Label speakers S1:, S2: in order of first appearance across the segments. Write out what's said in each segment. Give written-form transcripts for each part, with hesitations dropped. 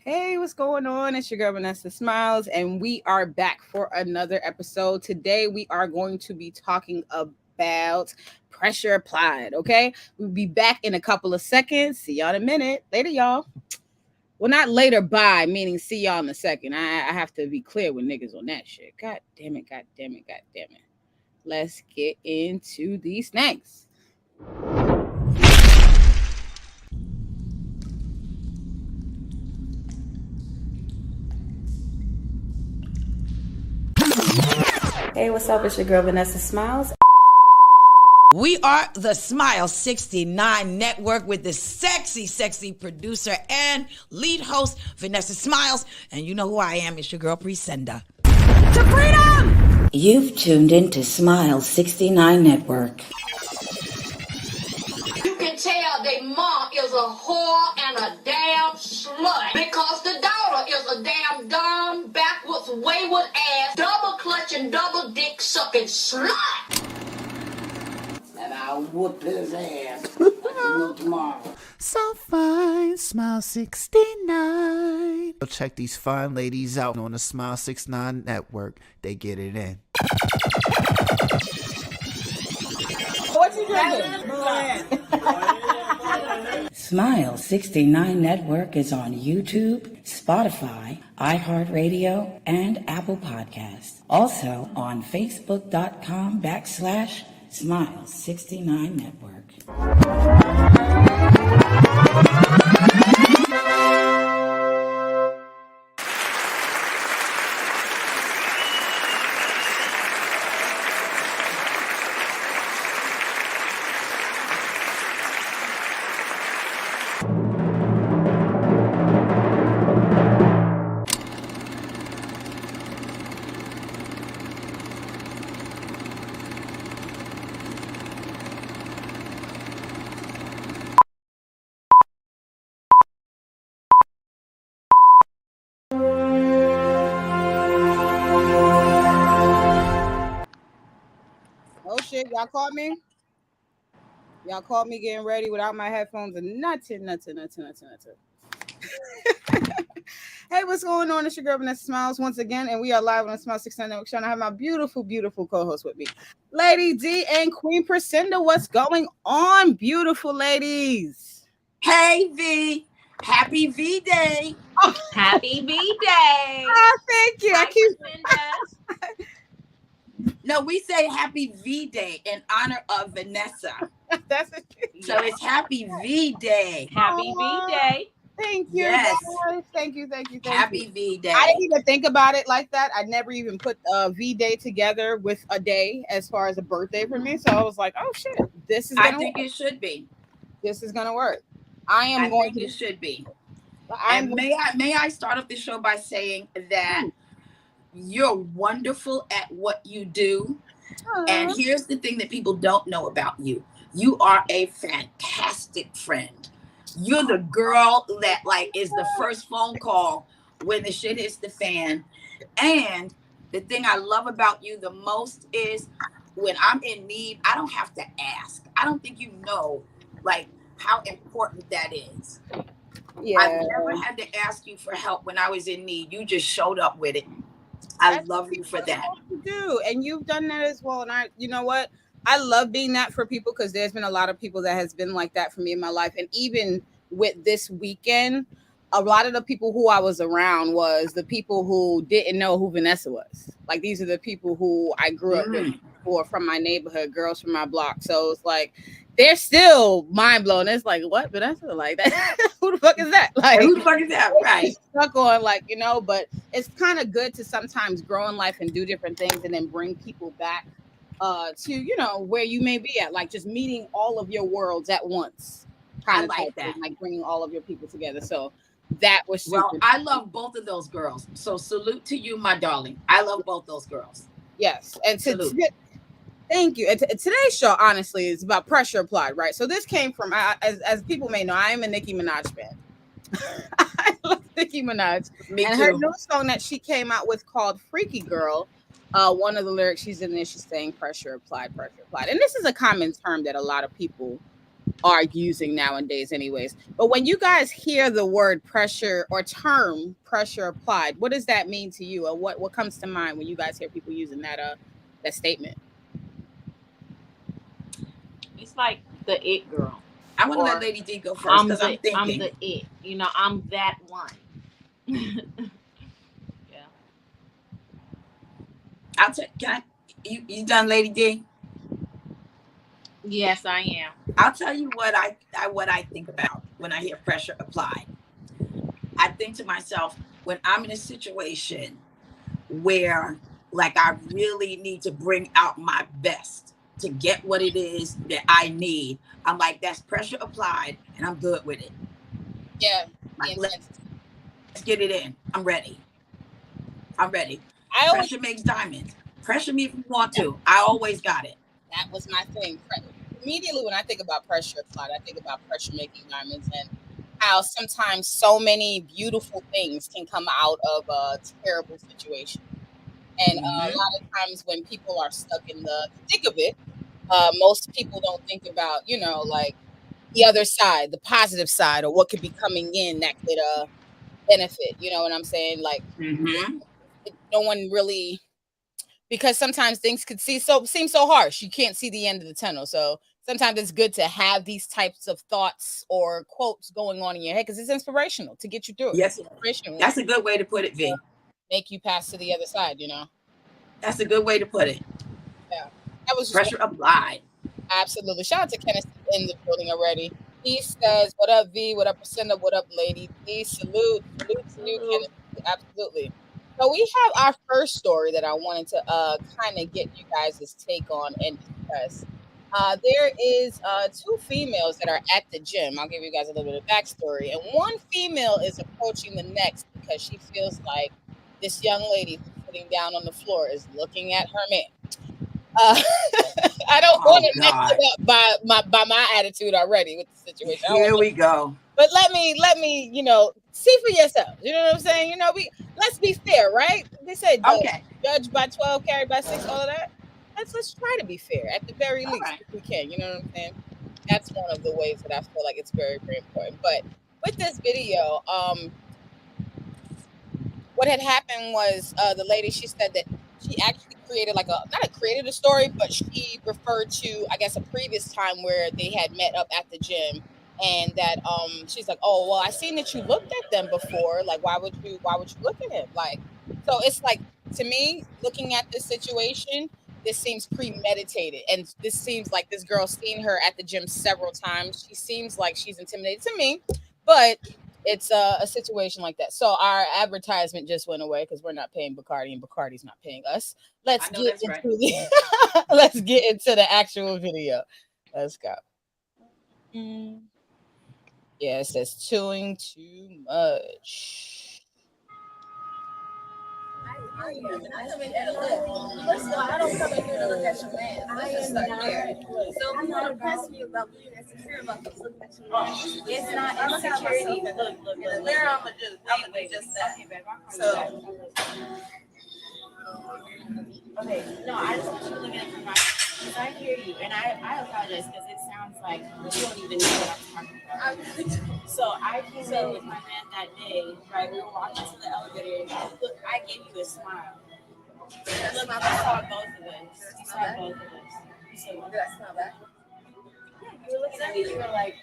S1: Hey, what's going on? It's your girl Vanessa Smiles, and we are back for another episode. Today, we are going to be talking about pressure applied. Okay, we'll be back in a couple of seconds. See y'all in a minute. Later, y'all. Well, not later. Bye. Meaning, see y'all in a second. I have to be clear with niggas on that shit. God damn it. God damn it. God damn it. Let's get into these snacks. Hey, what's up? It's your girl Vanessa Smiles.
S2: We are the Smile 69 Network with the sexy producer and lead host, Vanessa Smiles. And you know who I am. It's your girl, Presenda. To freedom!
S3: You've tuned into Smile 69 Network.
S4: You can tell their mom is a whore and a damn slut because the daughter is a damn dumb, backwards, wayward ass, double clutching, double dick sucking slut. And I'll whoop his ass tomorrow.
S5: So fine, Smile 69. Go check these fine ladies out on the Smile 69 Network. They get it in.
S1: What you drinking?
S3: Smile 69 Network is on YouTube, Spotify, iHeartRadio, and Apple Podcasts. Also on Facebook.com/Smile 69 Network.
S1: Oh shit, y'all called me? Y'all called me getting ready without my headphones and nothing. Hey, what's going on? It's your girl Vanessa Smiles once again, and we are live on the Smile 69 Network Show. And I have my beautiful co-host with me, Lady D and Queen Priscinda. What's going on, beautiful ladies?
S2: Hey, V. Happy V Day.
S6: Happy V Day.
S1: Oh, thank you. I keep.
S2: No, we say Happy V Day in honor of Vanessa.
S1: That's it.
S2: So it's Happy V Day.
S6: Happy V Day.
S1: Thank you.
S2: Yes.
S1: Guys. Thank you.
S2: Happy V Day.
S1: I didn't even think about it like that. I never even put V Day together with a day as far as a birthday for me. So I was like, oh shit, this is.
S2: I think it should be.
S1: This is gonna work. I
S2: think it should be. And may I start off the show by saying that you're wonderful at what you do. And here's the thing that people don't know about you. You are a fantastic friend. You're the girl that is the first phone call when the shit hits the fan. And the thing I love about you the most is when I'm in need, I don't have to ask. I don't think you know how important that is.
S1: Yeah.
S2: I've never had to ask you for help when I was in need. You just showed up with it. I love you for that.
S1: You do, and you've done that as well. And you know what? I love being that for people because there's been a lot of people that has been like that for me in my life. And even with this weekend, a lot of the people who I was around was the people who didn't know who Vanessa was. Like, these are the people who I grew up with, or from my neighborhood, girls from my block. So it's like, they're still mind blown. It's like, what? Vanessa? Like that? Who the fuck is that? Like,
S2: who the fuck is that? Right.
S1: Stuck on, but it's kind of good to sometimes grow in life and do different things and then bring people back to where you may be at, just meeting all of your worlds at once.
S2: I like that.
S1: Bringing all of your people together. So that was super.
S2: Well, I love both of those girls. So salute to you, my darling. I love both those girls.
S1: Yes, and thank you. And today's show, honestly, is about pressure applied, right? So this came from, as people may know, I am a Nicki Minaj fan. I love Nicki Minaj.
S2: Me
S1: and
S2: too.
S1: Her new song that she came out with called Freaky Girl, one of the lyrics she's in there, she's saying pressure applied. And this is a common term that a lot of people are using nowadays anyways. But when you guys hear the word pressure or term pressure applied, what does that mean to you? Or what comes to mind when you guys hear people using that statement?
S6: It's like the it girl.
S2: I want to let
S6: Or
S2: Lady D go first because I'm
S6: I'm
S2: thinking.
S6: the it. You know, I'm that one. Yeah.
S2: I'll tell. Can I? You done, Lady D?
S6: Yes, I am.
S2: I'll tell you what I think about when I hear pressure applied. I think to myself, when I'm in a situation where like I really need to bring out my best to get what it is that I need, I'm like, that's pressure applied and I'm good with it.
S1: Yeah.
S2: Like, let's get it in. I'm ready.
S1: I always,
S2: Pressure makes diamonds. Pressure me if you want to. I always got it.
S1: that was my thing. Immediately when I think about pressure applied, I think about pressure making diamonds and how sometimes so many beautiful things can come out of a terrible situation. And a
S2: Mm-hmm.
S1: lot of times when people are stuck in the thick of it, most people don't think about, like the other side, the positive side, or what could be coming in that could benefit. You know what I'm saying? Like
S2: Mm-hmm.
S1: no one really, because sometimes things could seem so harsh. You can't see the end of the tunnel. So sometimes it's good to have these types of thoughts or quotes going on in your head because it's inspirational to get you through it.
S2: Yes,
S1: It's inspirational.
S2: that's a good way to put it, V.
S1: Make you pass to the other side.
S2: That's a good way to put it.
S1: Yeah, that was just
S2: Pressure applied.
S1: absolutely. Shout out to Kenneth in the building already. He says, "What up, V? What up, Priscilla? What up, Lady D? Salute to you, Kenneth. Absolutely." So we have our first story that I wanted to kind of get you guys' take on and discuss. There is two females that are at the gym. I'll give you guys a little bit of backstory. And one female is approaching the next because she feels like this young lady who's sitting down on the floor is looking at her man. I don't want to mess
S2: God.
S1: it up by my attitude already with the situation.
S2: Here we go.
S1: But let me see for yourself. You know what I'm saying? Let's be fair, right? They said
S2: Okay.
S1: judge by 12, carried by 6, all of that. Let's try to be fair at the very
S2: All
S1: least
S2: right.
S1: if we can. You know what I'm saying? That's one of the ways that I feel like it's very, very important. But with this video, what had happened was the lady, she said that she actually created created a story, but she referred to, I guess, a previous time where they had met up at the gym, and that she's like, oh well, I seen that you looked at them before. Like, why would you look at him? Like, so it's like, to me, looking at this situation, this seems premeditated, and this seems like this girl's seen her at the gym several times. She seems like she's intimidated to me, but it's a situation like that. So our advertisement just went away because we're not paying Bacardi and Bacardi's not paying us. Let's get into let's get into the actual video. Let's go. Yeah, it says chewing too much.
S7: I come in here to live. First of all, I don't come in here to look at your man. Let's just start there. So I'm not impressed you about being insecure about this looking at your man. It's not insecurity. Look. There I'm gonna do just that. So okay, no, I just want you to look at it from my because I hear you, and I apologize because it sounds like you don't even know what I'm talking about. So I came in with my man that day, right? We were walking to the elevator. Look, I gave you a smile. Look, you saw both of us. You saw both of us. You said, well, did I smile back? Yeah, you were looking at me. You were like,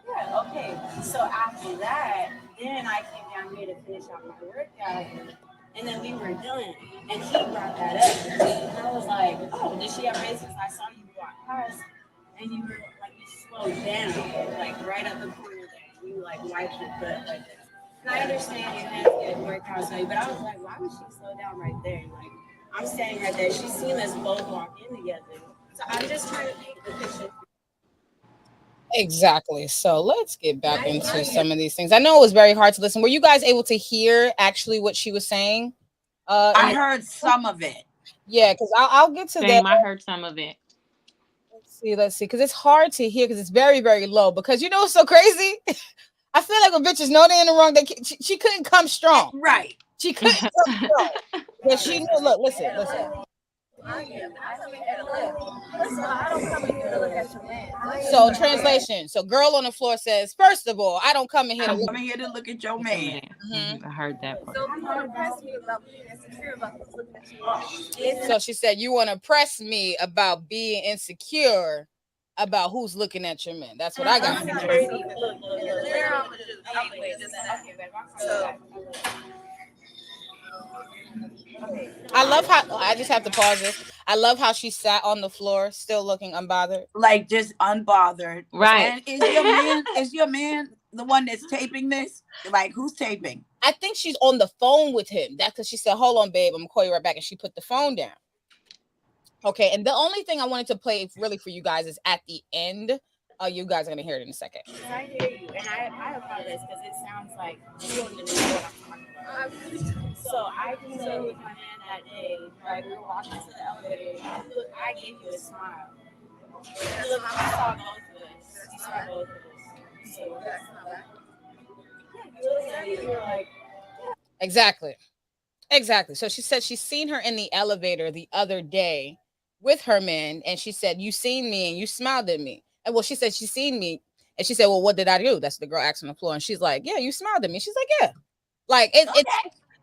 S7: yeah, okay. So after that, then I came down here to finish out my workout. And then we were done, and he brought that up, and I was like, "Oh, did she have raisins?" I saw you walk past, and you were like, you slowed down, like right at the corner there. You like wiped your butt like this. And I understand your hands get workouts, but I was like, why would she slow down right there? Like, I'm standing right there. She's seen us both walk in together, so I'm just trying to paint the picture.
S1: Exactly. So let's get back into some of these things. I know it was very hard to listen. Were you guys able to hear actually what she was saying?
S2: I heard some of it.
S1: Yeah, because I'll get to that.
S6: I heard some of it.
S1: Let's see, because it's hard to hear because it's very, very low. Because you know what's so crazy? I feel like when bitches know they're in the wrong, she couldn't come strong.
S2: Right.
S1: She couldn't come strong. But she knew. Look, listen. So translation. So girl on the floor says, first of all, I don't come in here to
S2: I'm
S1: look.
S2: coming here to look at your man.
S6: I heard that part.
S1: So she said, you want to press me about being insecure about who's looking at your man. That's what I got. I love how I just have to pause this. I love how she sat on the floor, still looking unbothered,
S2: like just unbothered.
S6: Right.
S2: And is your man the one that's taping this? Like, who's taping?
S1: I think she's on the phone with him. That's because she said, "Hold on, babe, I'm gonna call you right back," and she put the phone down. Okay, and the only thing I wanted to play really for you guys is at the end. You guys are gonna hear it in a second.
S7: I hear you, and I apologize because it sounds like you don't even know what I'm talking about. So I can say with my man that day, like we were walking to the elevator, and look, I gave you a smile. Look, you saw both of us. You saw both of us. So that's not bad. You were like,
S1: Exactly. So she said she's seen her in the elevator the other day with her man, and she said, "You seen me and you smiled at me." And well, she said she seen me, and she said, "Well, what did I do?" That's the girl asked on the floor, and she's like, "Yeah, you smiled at me." She's like, "Yeah." Like it's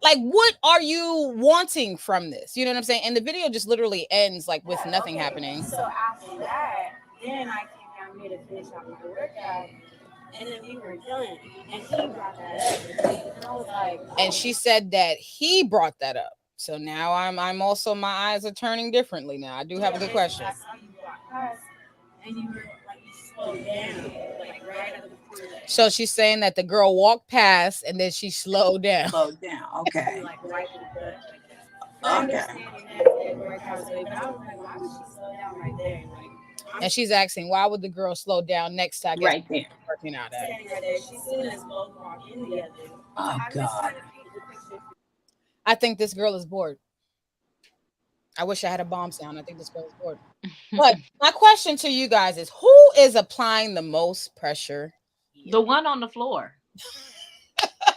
S1: like, what are you wanting from this? You know what I'm saying? And the video just literally ends like with nothing happening.
S7: So after that, then I came down here to finish out my workout, and then we were done, and he brought that up, and I was like,
S1: and she said that he brought that up. So now I'm also, my eyes are turning differently now. I do have a good question.
S7: And you were like, you slowed down, like right at the point.
S1: So she's saying that the girl walked past and then she slowed down.
S2: Slowed down. Okay.
S7: Like right in the butt.
S2: Okay.
S1: And she's asking, why would the girl slow down next time?
S2: Right there.
S1: Working out at.
S7: She's seen us both walk in together.
S2: Oh God.
S1: I think this girl is bored. I wish I had a bomb sound. I think this girl is bored. But my question to you guys is, who is applying the most pressure?
S6: The one on the floor.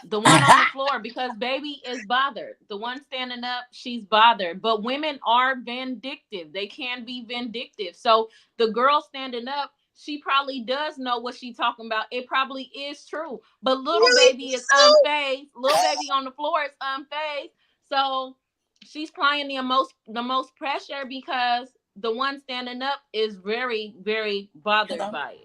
S6: The one on the floor, because baby is bothered. The one standing up, she's bothered. But women are vindictive. They can be vindictive. So the girl standing up, she probably does know what she's talking about. It probably is true. But little baby is unfazed. Little baby on the floor is unfazed. So she's applying the most pressure because the one standing up is very, very bothered by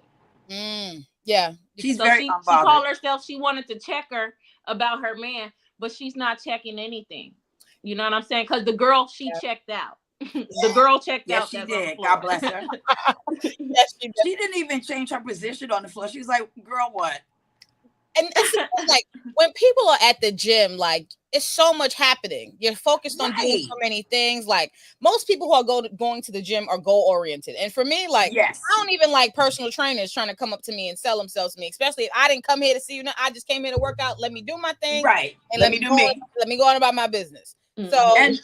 S6: it.
S1: Yeah.
S2: She's
S6: so
S2: very
S6: she
S2: unbothered.
S6: called herself, she wanted to check her about her man, but she's not checking anything. You know what I'm saying? Because the girl, she checked out. The girl checked out.
S2: Yes, she did. God bless her.
S1: Yes, she did.
S2: She didn't even change her position on the floor. She was like, girl, what?
S1: And it's like, when people are at the gym, like, it's so much happening. You're focused on doing so many things. Like, most people who are going to the gym are goal oriented. And for me, like, I don't even like personal trainers trying to come up to me and sell themselves to me, especially if I didn't come here to see you. I just came here to work out. Let me do my thing.
S2: Right.
S1: And let me go on about my business.
S6: Mm-hmm.
S1: So,
S2: and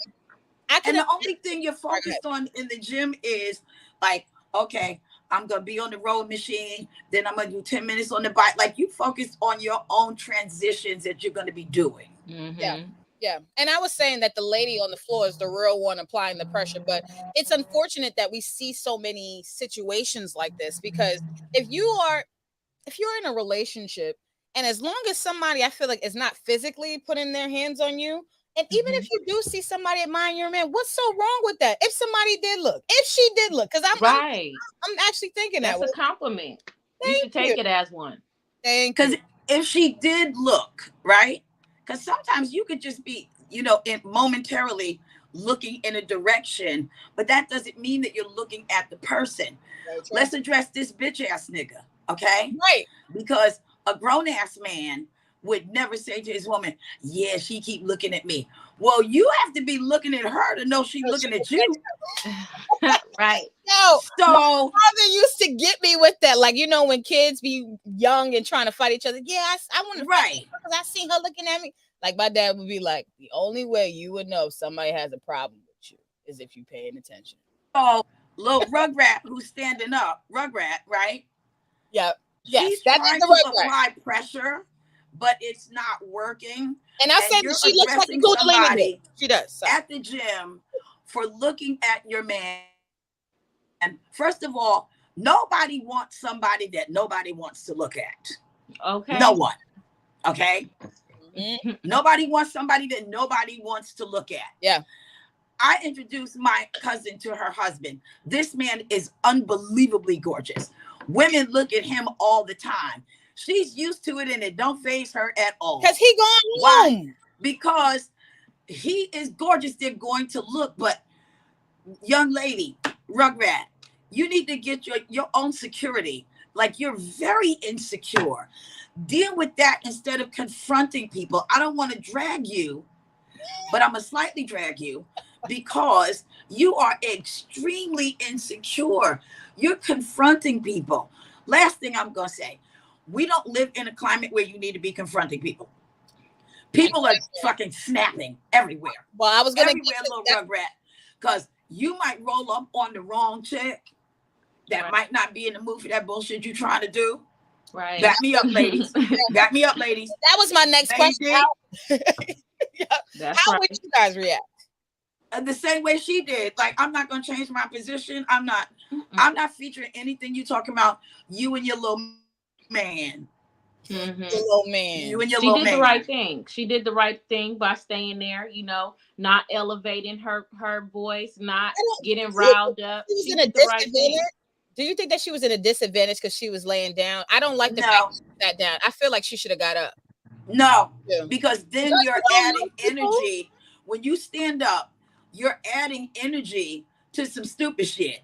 S2: the only thing you're focused on in the gym is like, okay, I'm going to be on the road machine. Then I'm going to do 10 minutes on the bike. Like, you focus on your own transitions that you're going to be doing.
S6: Mm-hmm.
S1: Yeah. And I was saying that the lady on the floor is the real one applying the pressure, but it's unfortunate that we see so many situations like this, because if you're in a relationship, and as long as somebody, I feel like, is not physically putting their hands on you, and even if you do see somebody admiring your man, what's so wrong with that? If somebody did look, if she did look, because I'm actually thinking
S6: that's a compliment. You should take it as one.
S2: Because if she did look, right? Because sometimes you could just be, momentarily looking in a direction, but that doesn't mean that you're looking at the person. Let's address this bitch ass nigga, okay?
S1: Right.
S2: Because a grown ass man would never say to his woman, yeah, she keep looking at me. Well, you have to be looking at her to know she's looking at you.
S6: Right.
S1: No,
S2: so
S1: my father used to get me with that. Like, when kids be young and trying to fight each other. Yeah, I want to fight because I seen her looking at me. Like, my dad would be like, the only way you would know if somebody has a problem with you is if you paying attention.
S2: Oh, little Rugrat who's standing up. Rugrat, right?
S1: Yeah.
S2: She's trying to apply pressure, but it's not working.
S1: And I said she looks like a Kundalini. She does.
S2: At the gym for looking at your man. And first of all, nobody wants somebody that nobody wants to look at.
S6: Okay.
S2: No one. Okay.
S1: Mm-hmm.
S2: Nobody wants somebody that nobody wants to look at.
S1: Yeah.
S2: I introduced my cousin to her husband. This man is unbelievably gorgeous. Women look at him all the time. She's used to it and it don't faze her at all.
S1: Because he gone
S2: Why?
S1: home.
S2: Because he is gorgeous. They're going to look. But young lady, Rugrat, you need to get your own security. Like, you're very insecure. Deal with that instead of confronting people. I don't want to drag you, but I'm going to slightly drag you because you are extremely insecure. You're confronting people. Last thing I'm going to say, we don't live in a climate where you need to be confronting people. People are fucking snapping everywhere.
S1: Well, I was going to
S2: everywhere, little Rugrat, because you might roll up on the wrong chick that might not be in the mood for that bullshit you're trying to do.
S6: Right.
S2: Back me up, ladies. Back me up, ladies.
S1: That was my next question. How
S6: right.
S1: would you guys react?
S2: The same way she did. Like, I'm not gonna change my position. I'm not featuring anything you talking about. You and your little man.
S1: Mm-hmm. Your little man.
S2: You and your
S6: she
S2: little
S6: did
S2: man.
S6: the right thing. She did the right thing by staying there, you know, not elevating her voice, not getting riled up.
S1: She did the right thing. Do you think that she was in a disadvantage because she was laying down? I don't like the fact she sat down. I feel like she should have got up.
S2: No, because then you're adding energy. When you stand up, you're adding energy to some stupid shit.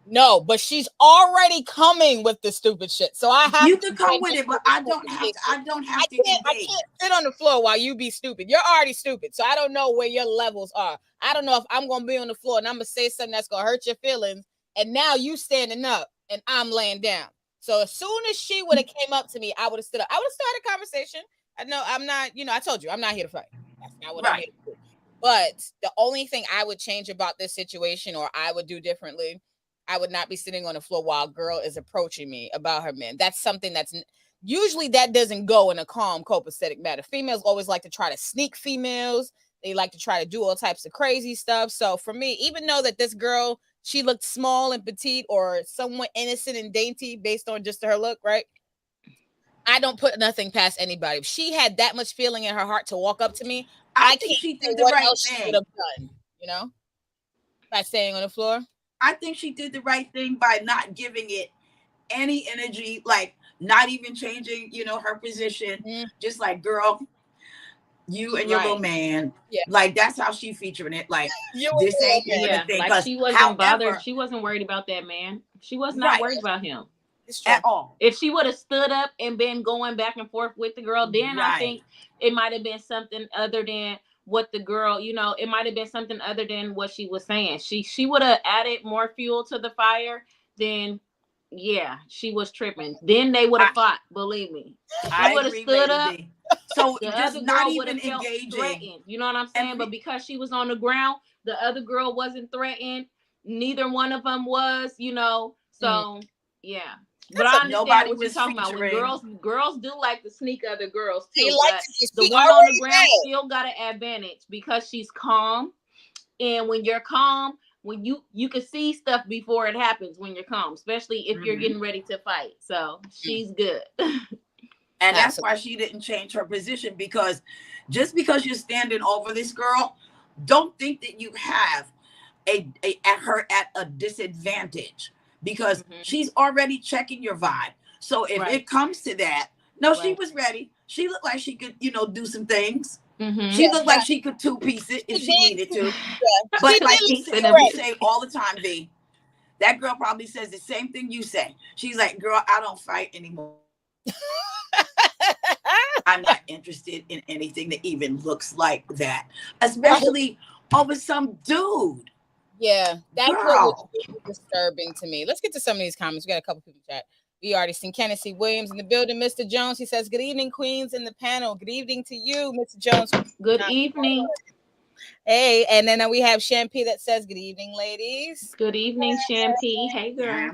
S1: No, but she's already coming with the stupid shit. So I have
S2: you to come with it, but I don't have to. I can't
S1: sit on the floor while you be stupid. You're already stupid. So I don't know where your levels are. I don't know if I'm gonna be on the floor and I'm gonna say something that's gonna hurt your feelings. And now you standing up and I'm laying down. So as soon as she would have came up to me, I would have stood up. I would have started a conversation. I know I'm not, I told you I'm not here to fight. That's not what I'm here to do. But the only thing I would change about this situation, or I would do differently, I would not be sitting on the floor while a girl is approaching me about her man. That's something that's usually that doesn't go in a calm, copacetic manner. Females always like to try to sneak females. They like to try to do all types of crazy stuff. So for me, even though that this girl, she looked small and petite or somewhat innocent and dainty based on just her look, right? I don't put nothing past anybody. If she had that much feeling in her heart to walk up to me, I think she did the right thing. She would have done, by staying on the floor.
S2: I think she did the right thing by not giving it any energy, like not even changing, her position. Just like, girl, you and your little man. Yeah. Like, that's how she featuring it. Like, this ain't even a thing.
S6: Like, she wasn't bothered. She wasn't worried about that man. She was not worried about him
S2: at all.
S6: If she would have stood up and been going back and forth with the girl, then I think it might have been something other than what the girl, it might have been something other than what she was saying. She would have added more fuel to the fire. Then she was tripping. Then they would have fought. Believe me, she would have stood up.
S2: So
S6: the
S2: just
S6: other
S2: not
S6: girl
S2: even engaging.
S6: Threatened. You know what I'm saying? But because she was on the ground, the other girl wasn't threatened. Neither one of them was. So yeah. But I understand what you're talking about. When girls do like to sneak other girls too. But the one on the ground still got an advantage because she's calm. And when you're calm, when you can see stuff before it happens when you're calm, especially if you're getting ready to fight. So she's good.
S2: And that's why she didn't change her position, because just because you're standing over this girl, don't think that you have her at a disadvantage. Because she's already checking your vibe. So if it comes to that, she was ready. She looked like she could, do some things. She looked like she could two-piece it if she needed to. But like we say all the time, V, that girl probably says the same thing you say. She's like, girl, I don't fight anymore. I'm not interested in anything that even looks like that. Especially over some dude.
S1: Yeah, that's what was really disturbing to me. Let's get to some of these comments. We got a couple people chat. We already seen Kennedy Williams in the building. Mr. Jones, he says, good evening, queens in the panel. Good evening to you, Mr. Jones.
S6: Good evening.
S1: Hey, and then we have Shampy that says, good evening, ladies.
S6: Good evening, Shampy. Hey, girl.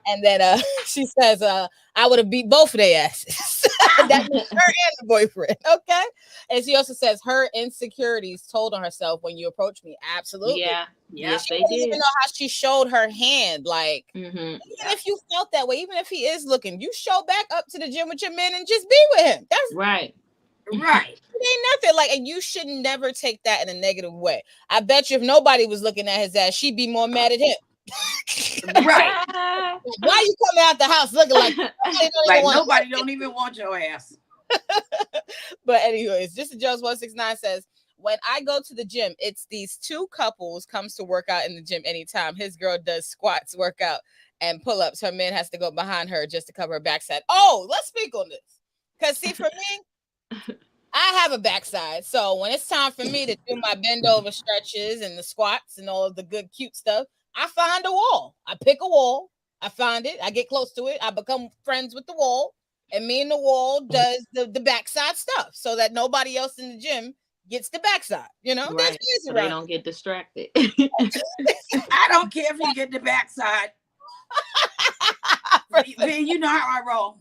S1: And then she says, I would have beat both of their asses. That means her and the boyfriend. Okay. And she also says her insecurities told on herself when you approach me. Absolutely.
S6: Yeah. Yes,
S1: She
S6: they
S1: didn't
S6: did.
S1: even know how she showed her hand. Like,
S6: Mm-hmm.
S1: even if you felt that way, even if he is looking, you show back up to the gym with your men and just be with him. That's
S2: right.
S1: It ain't nothing. Like, and you should never take that in a negative way. I bet you if nobody was looking at his ass, she'd be more mad at him.
S2: Right.
S1: Why you coming out the house looking like
S2: nobody don't even want your ass?
S1: But anyways, just Jones 169 says, when I go to the gym, it's these two couples comes to work out in the gym anytime. His girl does squats, workout, and pull-ups. Her man has to go behind her just to cover her backside. Oh, let's speak on this. Because see, for me, I have a backside. So when it's time for me to do my bend over stretches and the squats and all of the good, cute stuff, I find a wall. I pick a wall. I find it. I get close to it. I become friends with the wall. And me and the wall does the backside stuff so that nobody else in the gym gets the backside. You know,
S6: right. So they don't get distracted.
S2: I don't care if you get the backside. You know how I roll.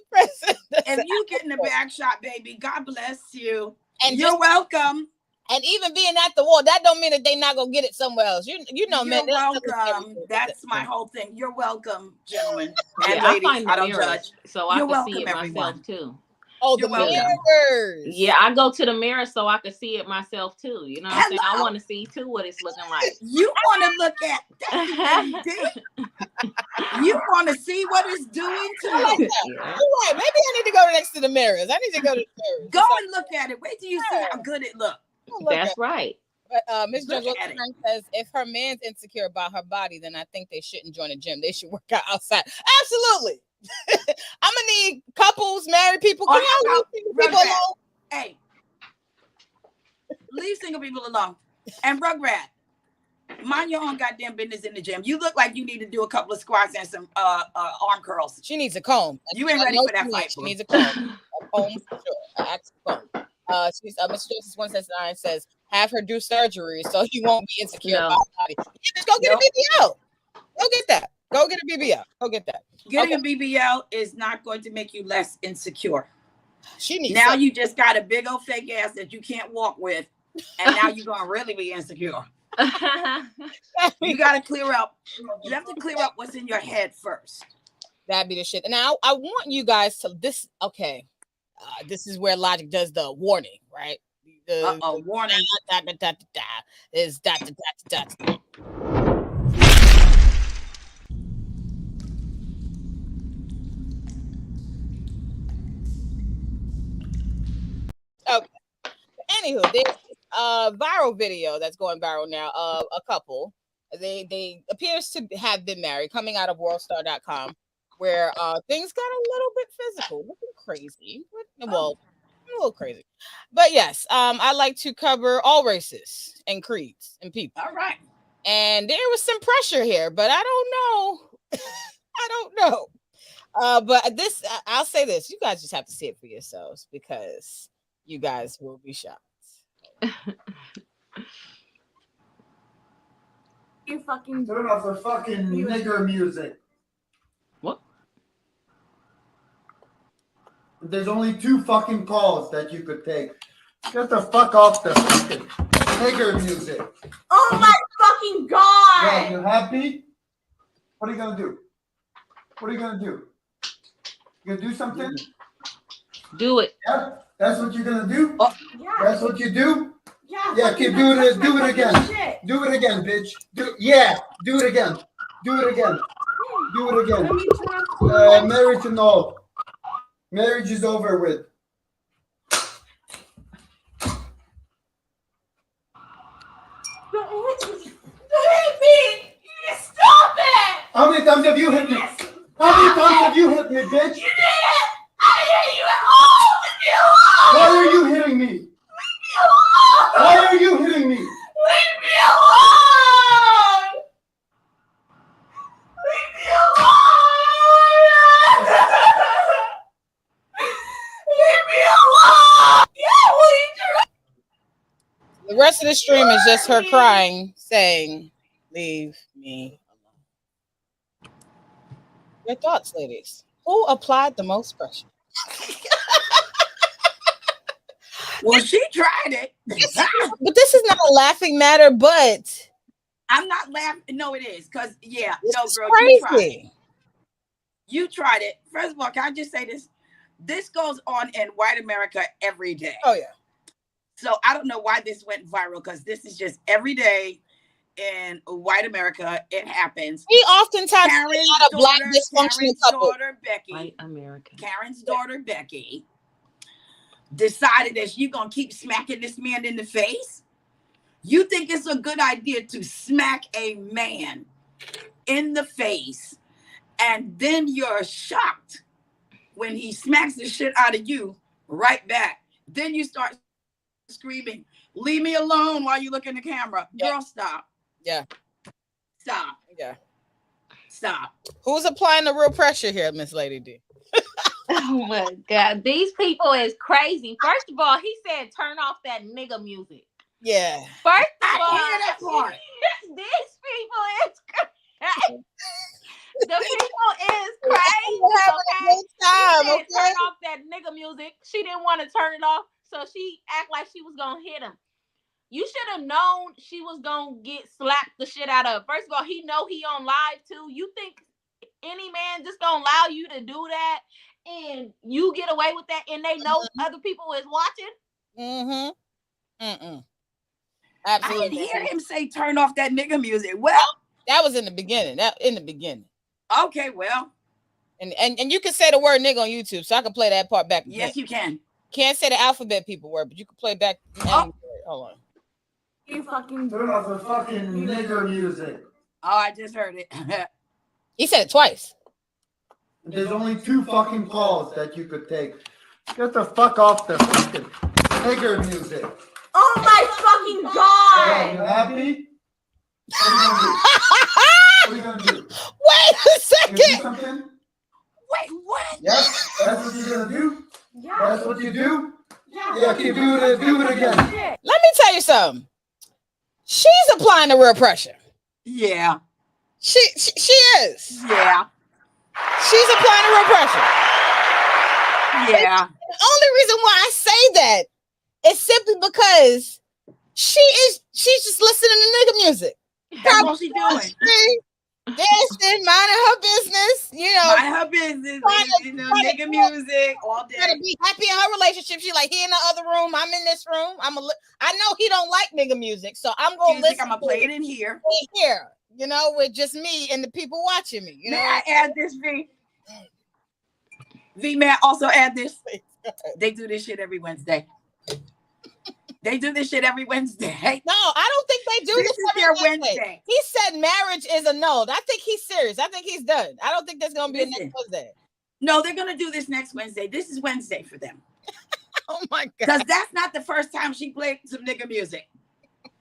S2: If you get in the back shot, baby, God bless you. And you're welcome.
S1: And even being at the wall, that don't mean that they're not gonna get it somewhere else. You know,
S2: you're
S1: man.
S2: Welcome. That's my whole thing. You're welcome, gentlemen and ladies. I don't judge.
S6: So I can see it myself too.
S1: Oh, the mirrors.
S6: Yeah, I go to the mirror so I can see it myself too. You know what I'm saying? I want to see too what it's looking like.
S2: You want to look at that? You want to see what it's doing to you?
S1: Like yeah. You're right. Maybe I need to go next to the mirrors. I need to go to the mirrors.
S2: Go and look at it. Wait till you see how good it looks.
S6: That's right.
S1: But Ms. Jones says if her man's insecure about her body, then I think they shouldn't join a gym. They should work out outside. Absolutely. I'm gonna need couples, married people. Can y'all leave single people alone?
S2: Hey, leave single people alone. And Rugrat, mind your own goddamn business in the gym. You look like you need to do a couple of squats and some arm curls.
S1: She needs a comb.
S2: You ain't ready for that fight.
S1: She needs a comb. A comb for sure. An actual comb. She's Mr. Joseph 169 says have her do surgery so he won't be insecure about her body. Just go get a BBL. Go get that. Go get a BBL. Go get that.
S2: Getting a BBL is not going to make you less insecure.
S1: She needs
S2: now something. You just got a big old fake ass that you can't walk with, and now you're gonna really be insecure. You gotta clear up. You have to clear up what's in your head first.
S1: That'd be the shit. Now I want you guys to this. Okay, this is where Logic does the warning, right? The
S2: warning
S1: is . Okay. Anywho, there's a viral video that's going viral now of a couple. They appears to have been married, coming out of worldstar.com, where things got a little bit physical, looking crazy. Well, a little crazy. But yes, I like to cover all races and creeds and people.
S2: All right.
S1: And there was some pressure here, but I don't know. I don't know. But this, I'll say this: you guys just have to see it for yourselves because you guys will be shocked.
S7: You fucking
S8: turn off the fucking nigger music.
S6: What?
S8: There's only 2 fucking calls that you could take. Get the fuck off the fucking nigger music.
S7: Oh my fucking god!
S8: Yeah, you happy? What are you gonna do? What are you gonna do? You gonna do something?
S6: Do it.
S8: Yeah, that's what you're gonna do?
S7: Yeah.
S8: That's what you do?
S7: Yeah,
S8: keep doing it. Do it again. Shit. Do it again, bitch. Do it again. Do it again. Do it again. Marriage and all. Marriage is over with.
S7: Don't hit me! You stop it!
S8: How many times have you hit me? How many times have you hit me, bitch?
S7: You did it! I hit you at all! Leave me alone!
S8: Why are you hitting me?
S7: Leave me alone!
S8: Why are you hitting me?
S7: Leave me alone! Leave me alone! Leave me alone! Yeah, what are you doing?
S1: The rest of the stream is just her crying, saying, "Leave me alone." Your thoughts, ladies. Who applied the most pressure?
S2: Well, she tried it.
S1: But this is not a laughing matter, but
S2: I'm not laughing. No, it is. Because, yeah,
S1: this
S2: no,
S1: is
S2: girl, you tried it.
S1: crazy.
S2: You tried it. First of all, can I just say this? This goes on in white America every day.
S1: Oh, yeah.
S2: So I don't know why this went viral, because this is just every day in white America. It happens.
S1: We oftentimes
S2: Karen's
S1: see a lot of black dysfunctional
S2: Karen's
S1: couple.
S2: daughter, Becky.
S6: White American.
S2: Karen's daughter, Becky, decided that she's going to keep smacking this man in the face. You think it's a good idea to smack a man in the face, and then you're shocked when he smacks the shit out of you right back. Then you start screaming, leave me alone while you look in the camera.
S1: Yeah.
S2: Girl, stop.
S1: Yeah.
S2: Stop.
S1: Yeah.
S2: Stop.
S1: Who's applying the real pressure here, Miss Lady D?
S6: Oh my God, these people is crazy. First of all, he said turn off that nigga music.
S1: Yeah.
S6: First of
S2: I
S6: all,
S2: hear that part.
S6: these people is crazy. The people is crazy.
S1: We're having a
S6: Okay,
S1: good time,
S6: she said
S1: okay?
S6: turn off that nigga music. She didn't want to turn it off, so she act like she was gonna hit him. You should have known she was gonna get slapped the shit out of. First of all, he know he on live too. You think any man just gonna allow you to do that and you get away with that, and they know other people is watching?
S1: Absolutely.
S2: I didn't hear him say turn off that nigga music. Well,
S1: that was in the beginning.
S2: Okay, well.
S1: And you can say the word nigga on YouTube, so I can play that part back.
S2: Yes, you can.
S1: Can't say the alphabet people word, but you can play back. Hold on.
S7: You fucking
S8: Turn off the fucking nigger music.
S2: Oh, I just heard it.
S1: He said it twice.
S8: There's only 2 fucking calls that you could take. Get the fuck off the fucking nigger music.
S7: Oh my fucking god!
S8: You happy? What are you gonna do?
S1: Wait a
S8: You gonna do
S1: second.
S8: something?
S2: Wait, what?
S8: Yes, that's what you're gonna do?
S7: Yeah.
S8: That's what you do? Yeah, keep doing it. Do it again.
S1: Let me tell you something. She's applying the real pressure.
S2: Yeah.
S1: She is.
S2: Yeah.
S1: She's applying the real pressure.
S2: Yeah.
S1: The only reason why I say that is simply because she's just listening to nigga music.
S2: That's all she's doing.
S1: Dancing, minding her business, you know.
S2: Mind her business, nigga music all day.
S1: Trying to be happy in her relationship. She like, he in the other room, I'm in this room. I know he don't like nigga music, so I'm gonna listen.
S2: I'm gonna play it in here.
S1: Here, you know, with just me and the people watching me. You know,
S2: may I add this, V? V, may I also add this? They do this shit every Wednesday. They do this shit every Wednesday.
S1: No, I don't think they do this
S2: every
S1: every Wednesday. He said marriage is annulled. I think he's serious. I think he's done. I don't think there's gonna be a next Wednesday.
S2: No, they're gonna do this next Wednesday. This is Wednesday for them.
S1: Oh my god!
S2: Because that's not the first time she played some nigga music.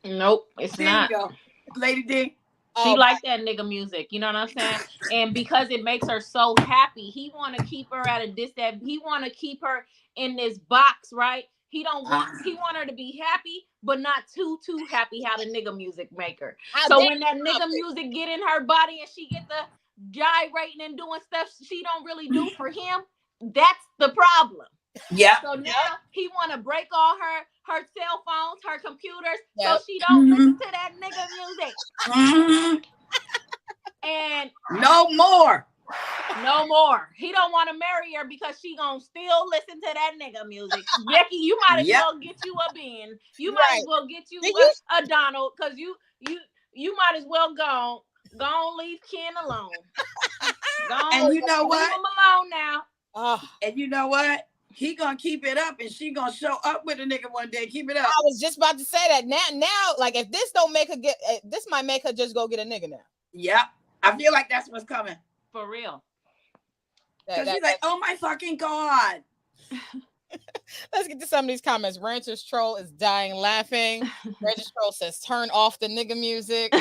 S6: Nope, it's
S2: there
S6: not.
S2: You go, Lady D.
S6: She like that nigga music, you know what I'm saying? And because it makes her so happy, he want to keep her at a distance. He want to keep her in this box, right? He want her to be happy, but not too happy how the nigga music make her. So when that nigga music get in her body and she get the gyrating and doing stuff she don't really do for him, that's the problem.
S2: Yeah.
S6: So now he want to break all her cell phones, her computers, so she don't listen to that nigga music. And
S2: no more.
S6: He don't want to marry her because she gonna still listen to that nigga music. Becky, you might as well get you a Ben. You might as well get you a Donald, because you might as well go leave Ken alone.
S2: And you know what?
S6: Leave him alone now.
S2: And you know what? He gonna keep it up, and she gonna show up with a nigga one day. Keep it up.
S1: I was just about to say that. Now, like if this don't make her get, this might make her just go get a nigga now.
S2: Yeah, I feel like that's what's coming.
S6: For real.
S2: Because she's like, oh my fucking god.
S1: Let's get to some of these comments. Rancher's Troll is dying laughing. Rancher's Troll says, turn off the nigga music.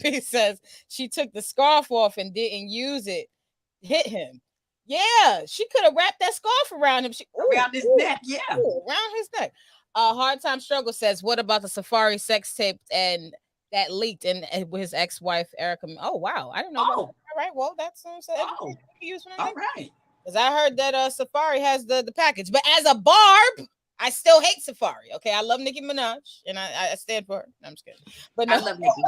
S1: He says, she took the scarf off and didn't use it. Hit him. Yeah, she could have wrapped that scarf around him.
S2: Around his neck, yeah.
S1: Around his neck. Hard Time Struggle says, what about the Safari sex tape and that leaked and with his ex-wife, Erica? Oh, wow. I didn't know about All right. Well, that's
S2: Oh, all right.
S1: because I heard that Safari has the package, but as a Barb, I still hate Safari. Okay, I love Nicki Minaj, and I stand for her. No, I'm just kidding, but no,
S2: I love Nicki.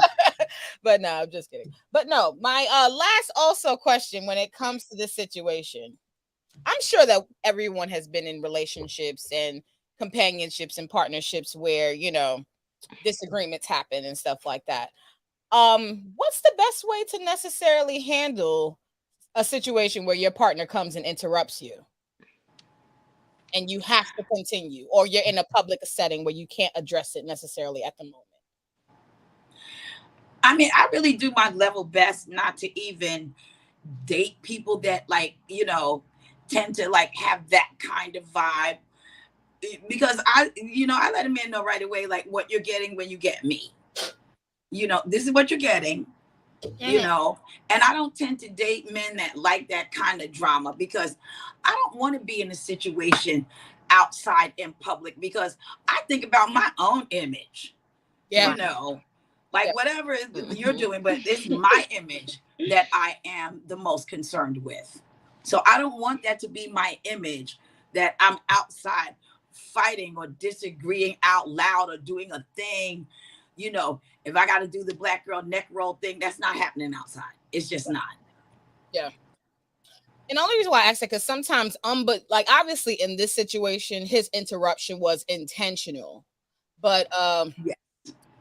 S1: but no, I'm just kidding. But no, my last also question when it comes to this situation, I'm sure that everyone has been in relationships and companionships and partnerships where disagreements happen and stuff like that. What's the best way to necessarily handle a situation where your partner comes and interrupts you and you have to continue, or you're in a public setting where you can't address it necessarily at the moment?
S2: I mean, I really do my level best not to even date people that tend to have that kind of vibe, because I let a man know right away, like, what you're getting when you get me. This is what you're getting. And I don't tend to date men that like that kind of drama, because I don't want to be in a situation outside in public, because I think about my own image. Whatever you're doing, but it's my image that I am the most concerned with. So I don't want that to be my image, that I'm outside fighting or disagreeing out loud or doing a thing. If I got to do the black girl neck roll thing, that's not happening outside. It's just not.
S1: Yeah. And the only reason why I asked that, because sometimes, but like obviously in this situation, his interruption was intentional. But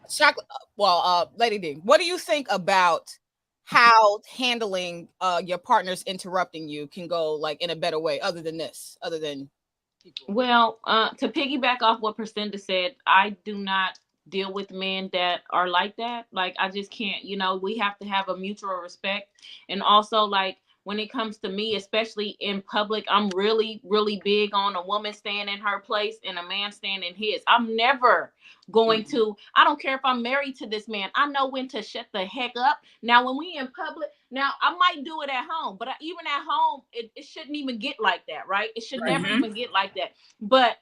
S1: chocolate. Well, Lady D, what do you think about how handling your partner's interrupting you can go like in a better way, other than people?
S6: Well, to piggyback off what Priscinda said, I do not deal with men that are like that. Like, I just can't. We have to have a mutual respect. And also, like, when it comes to me, especially in public, I'm really, really big on a woman staying in her place and a man staying in his. I'm never going to, I don't care if I'm married to this man, I know when to shut the heck up. Now, when we in public, now I might do it at home, but even at home, it shouldn't even get like that, right? It should never even get like that. But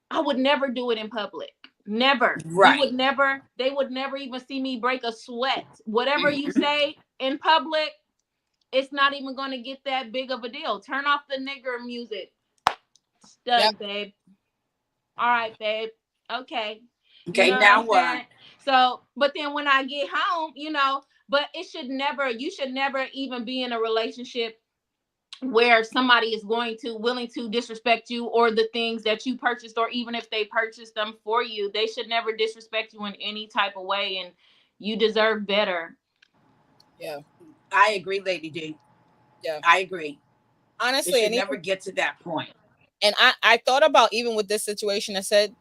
S6: I would never do it in public. Never.
S2: Right.
S6: They would never even see me break a sweat. Whatever you say in public, it's not even going to get that big of a deal. Turn off the nigger music. Stud, babe. All right, babe. Okay.
S2: Okay, now what?
S6: So, but then when I get home, but you should never even be in a relationship where somebody is willing to disrespect you or the things that you purchased, or even if they purchased them for you, they should never disrespect you in any type of way, and you deserve better.
S1: Yeah.
S2: I agree, Lady D.
S1: Yeah.
S2: I agree.
S1: Honestly,
S2: it should never get to that point.
S1: And I thought about, even with this situation, I said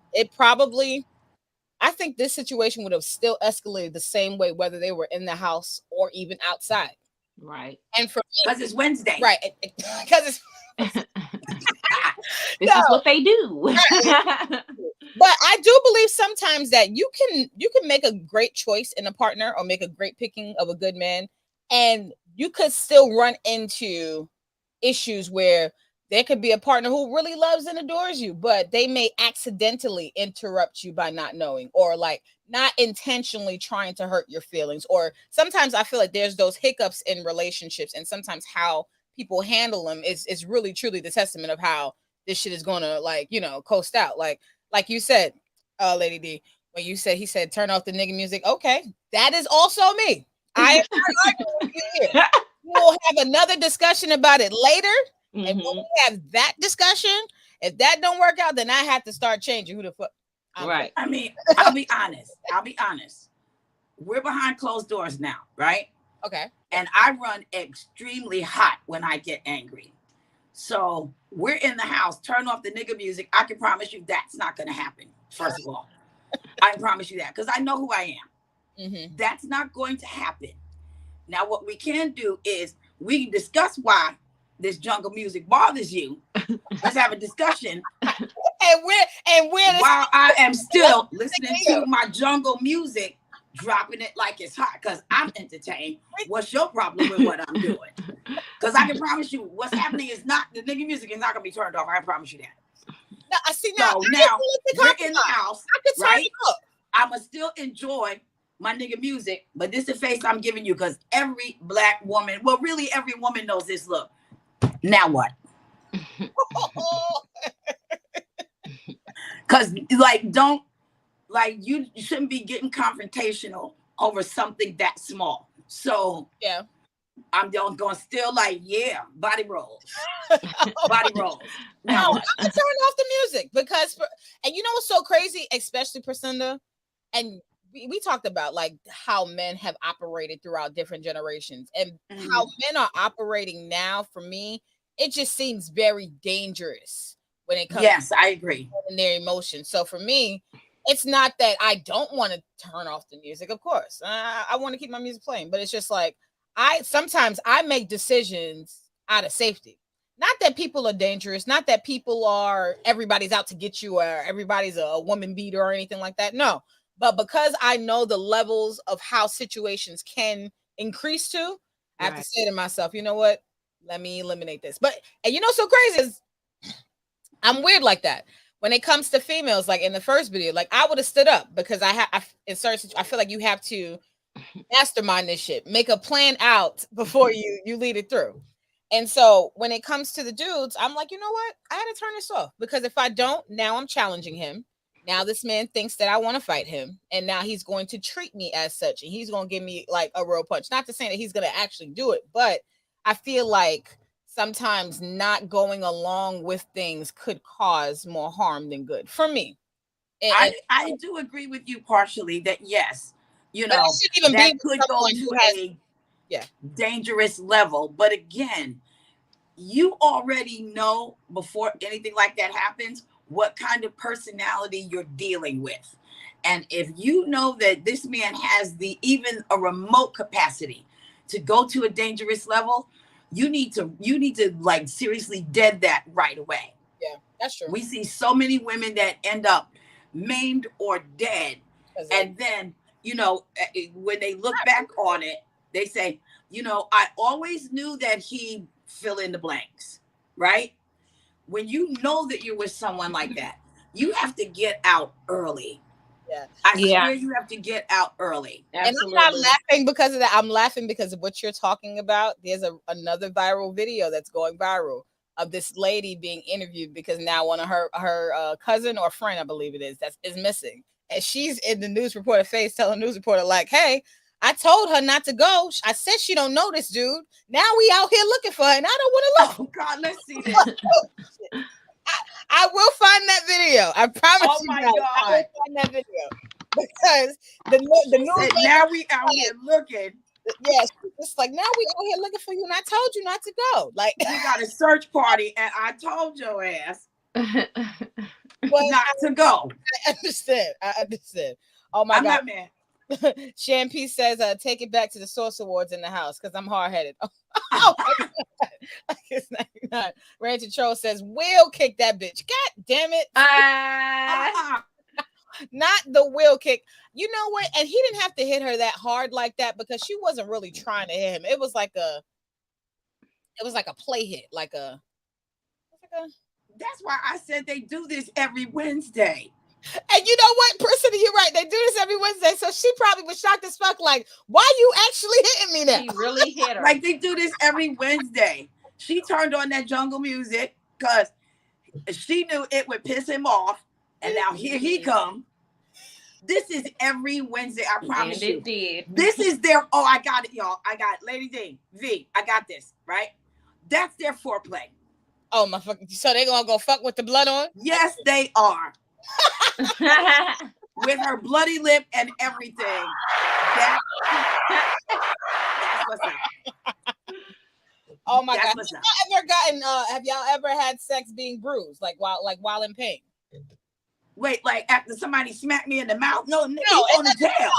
S1: I think this situation would have still escalated the same way, whether they were in the house or even outside.
S6: Right.
S1: And for me,
S2: because it's Wednesday.
S1: Right. Because it's
S6: this is what they do.
S1: Right. But I do believe sometimes that you can make a great choice in a partner, or make a great picking of a good man, and you could still run into issues where there could be a partner who really loves and adores you, but they may accidentally interrupt you by not knowing, or like not intentionally trying to hurt your feelings. Or sometimes I feel like there's those hiccups in relationships, and sometimes how people handle them is really truly the testament of how this shit is gonna coast out. Like you said, Lady D, when he said turn off the nigga music. Okay, that is also me. I am not arguing with you here. We'll have another discussion about it later. Mm-hmm. And when we have that discussion, if that don't work out, then I have to start changing who the fuck.
S6: Right.
S2: I mean, I'll be honest. We're behind closed doors now, right?
S1: Okay.
S2: And I run extremely hot when I get angry. So we're in the house, turn off the nigga music. I can promise you that's not going to happen. First of all, I promise you that, because I know who I am. Mm-hmm. That's not going to happen. Now, what we can do is we can discuss why this jungle music bothers you. Let's have a discussion.
S1: and we're
S2: while I am still listening to my jungle music, dropping it like it's hot, because I'm entertained. What's your problem with what I'm doing? Because I can promise you, what's happening is not, the nigga music is not going to be turned off. I promise you that.
S1: No, I see now.
S2: So now we're in the house, right? I'm going to still enjoy my nigga music, but this is the face I'm giving you because every black woman, well, really every woman knows this look. Now what? Because you shouldn't be getting confrontational over something that small. So
S1: yeah,
S2: I'm going still body rolls. Body rolls.
S1: No, I'm gonna turn off the music because and you know what's so crazy, especially Priscinda, and we talked about like how men have operated throughout different generations and how men are operating now. For me, it just seems very dangerous when it comes.
S2: Yes, I agree.
S1: In their emotions. So for me, it's not that I don't want to turn off the music. Of course, I want to keep my music playing, but it's just like sometimes I make decisions out of safety. Not that people are dangerous, not that everybody's out to get you or everybody's a woman beater or anything like that. No, but because I know the levels of how situations can increase to, I have to say to myself, you know what? Let me eliminate this. And you know, so crazy is I'm weird like that. When it comes to females, like in the first video, like I would have stood up because I feel like you have to mastermind this shit, make a plan out before you lead it through. And so when it comes to the dudes, I'm like, you know what? I had to turn this off because if I don't, now I'm challenging him. Now this man thinks that I want to fight him, and now he's going to treat me as such, and he's going to give me like a real punch. Not to say that he's going to actually do it, but I feel like sometimes not going along with things could cause more harm than good for me.
S2: I do agree with you partially that yes, you know, that could go to a dangerous level. But again, you already know before anything like that happens what kind of personality you're dealing with. And if you know that this man has even a remote capacity to go to a dangerous level, you need to like seriously dead that right away.
S1: Yeah, that's true.
S2: We see so many women that end up maimed or dead. And then, you know, when they look back on it, they say, you know, I always knew that he fill in the blanks, right? When you know that you're with someone like that, you have to get out early.
S1: Yeah.
S2: I swear you have to get out early.
S1: Absolutely. And I'm not laughing because of that. I'm laughing because of what you're talking about. There's another viral video that's going viral of this lady being interviewed because now one of her cousin or friend, I believe it is missing. And she's in the news reporter face telling the news reporter like, hey, I told her not to go. I said she don't know this dude. Now we out here looking for her and I don't want to look.
S2: Oh God, let's see this.
S1: I will find that video. I promise you.
S2: Oh my
S1: guys,
S2: God.
S1: I will find that video because the news.
S2: Now we out here looking.
S1: Yes, it's like now we out here looking for you, and I told you not to go. Like
S2: we got a search party, and I told your ass not to go.
S1: I understand. Oh my God,
S2: not mad.
S1: Shampoo says, "Take it back to the Source Awards in the house because I'm hard headed." Oh it's not. Rancher Troll says, "Will kick that bitch." God damn it! Not the will kick. You know what? And he didn't have to hit her that hard like that because she wasn't really trying to hit him. It was like a play hit,
S2: That's why I said they do this every Wednesday.
S1: And you know what, Priscilla, you're right. They do this every Wednesday. So she probably was shocked as fuck, like, why you actually hitting me now?
S6: He really hit her.
S2: Like they do this every Wednesday. She turned on that jungle music because she knew it would piss him off. And now here he come. This is every Wednesday, I promise you.
S6: And it did.
S2: This is their, I got it, y'all. I got Lady D, V, I got this, right? That's their foreplay.
S1: Oh, my fucking, so they gonna go fuck with the blood on?
S2: Yes, they are. With her bloody lip and everything. That's what's up.
S1: Oh my God. Have y'all ever had sex being bruised? Like while in pain?
S2: Wait, like after somebody smacked me in the mouth? No, on the tail.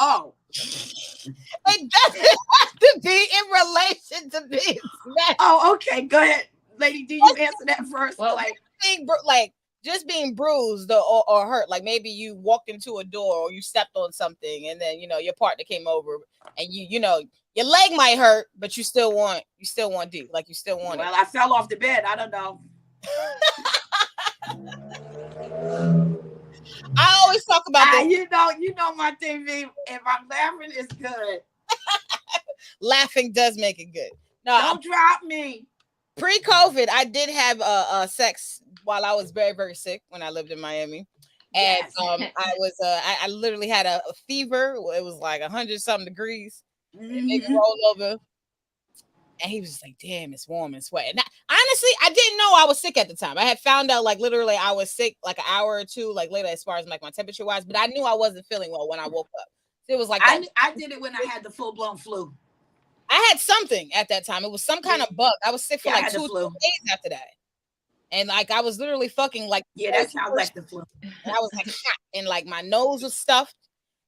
S2: Oh.
S1: It doesn't have to be in relation to being smacked.
S2: Oh, okay. Go ahead. Lady, do you answer that first?
S1: Well, like just being bruised or hurt. Like maybe you walked into a door or you stepped on something and then, you know, your partner came over and you know, your leg might hurt, but you still want D. Like you still want it.
S2: Well, I fell off the bed. I don't know.
S1: I always talk about this.
S2: You know my TV. If I'm laughing, it's good.
S1: Laughing does make it good. No,
S2: don't drop me.
S1: Pre-COVID, I did have sex while I was very, very sick when I lived in Miami. And
S2: Yes.
S1: I was I literally had a fever. It was like 100-something degrees. It made me roll over. And he was just like, damn, it's warm and sweaty. Honestly, I didn't know I was sick at the time. I had found out like literally I was sick like an hour or two like later as far as like my temperature wise, but I knew I wasn't feeling well when I woke up. So it was like
S2: I did it when I had the full-blown flu.
S1: I had something at that time. It was some kind of bug. I was sick for like 2 days after that. And like I was literally fucking like
S2: that sounds like the flu.
S1: And I was like hot and like my nose was stuffed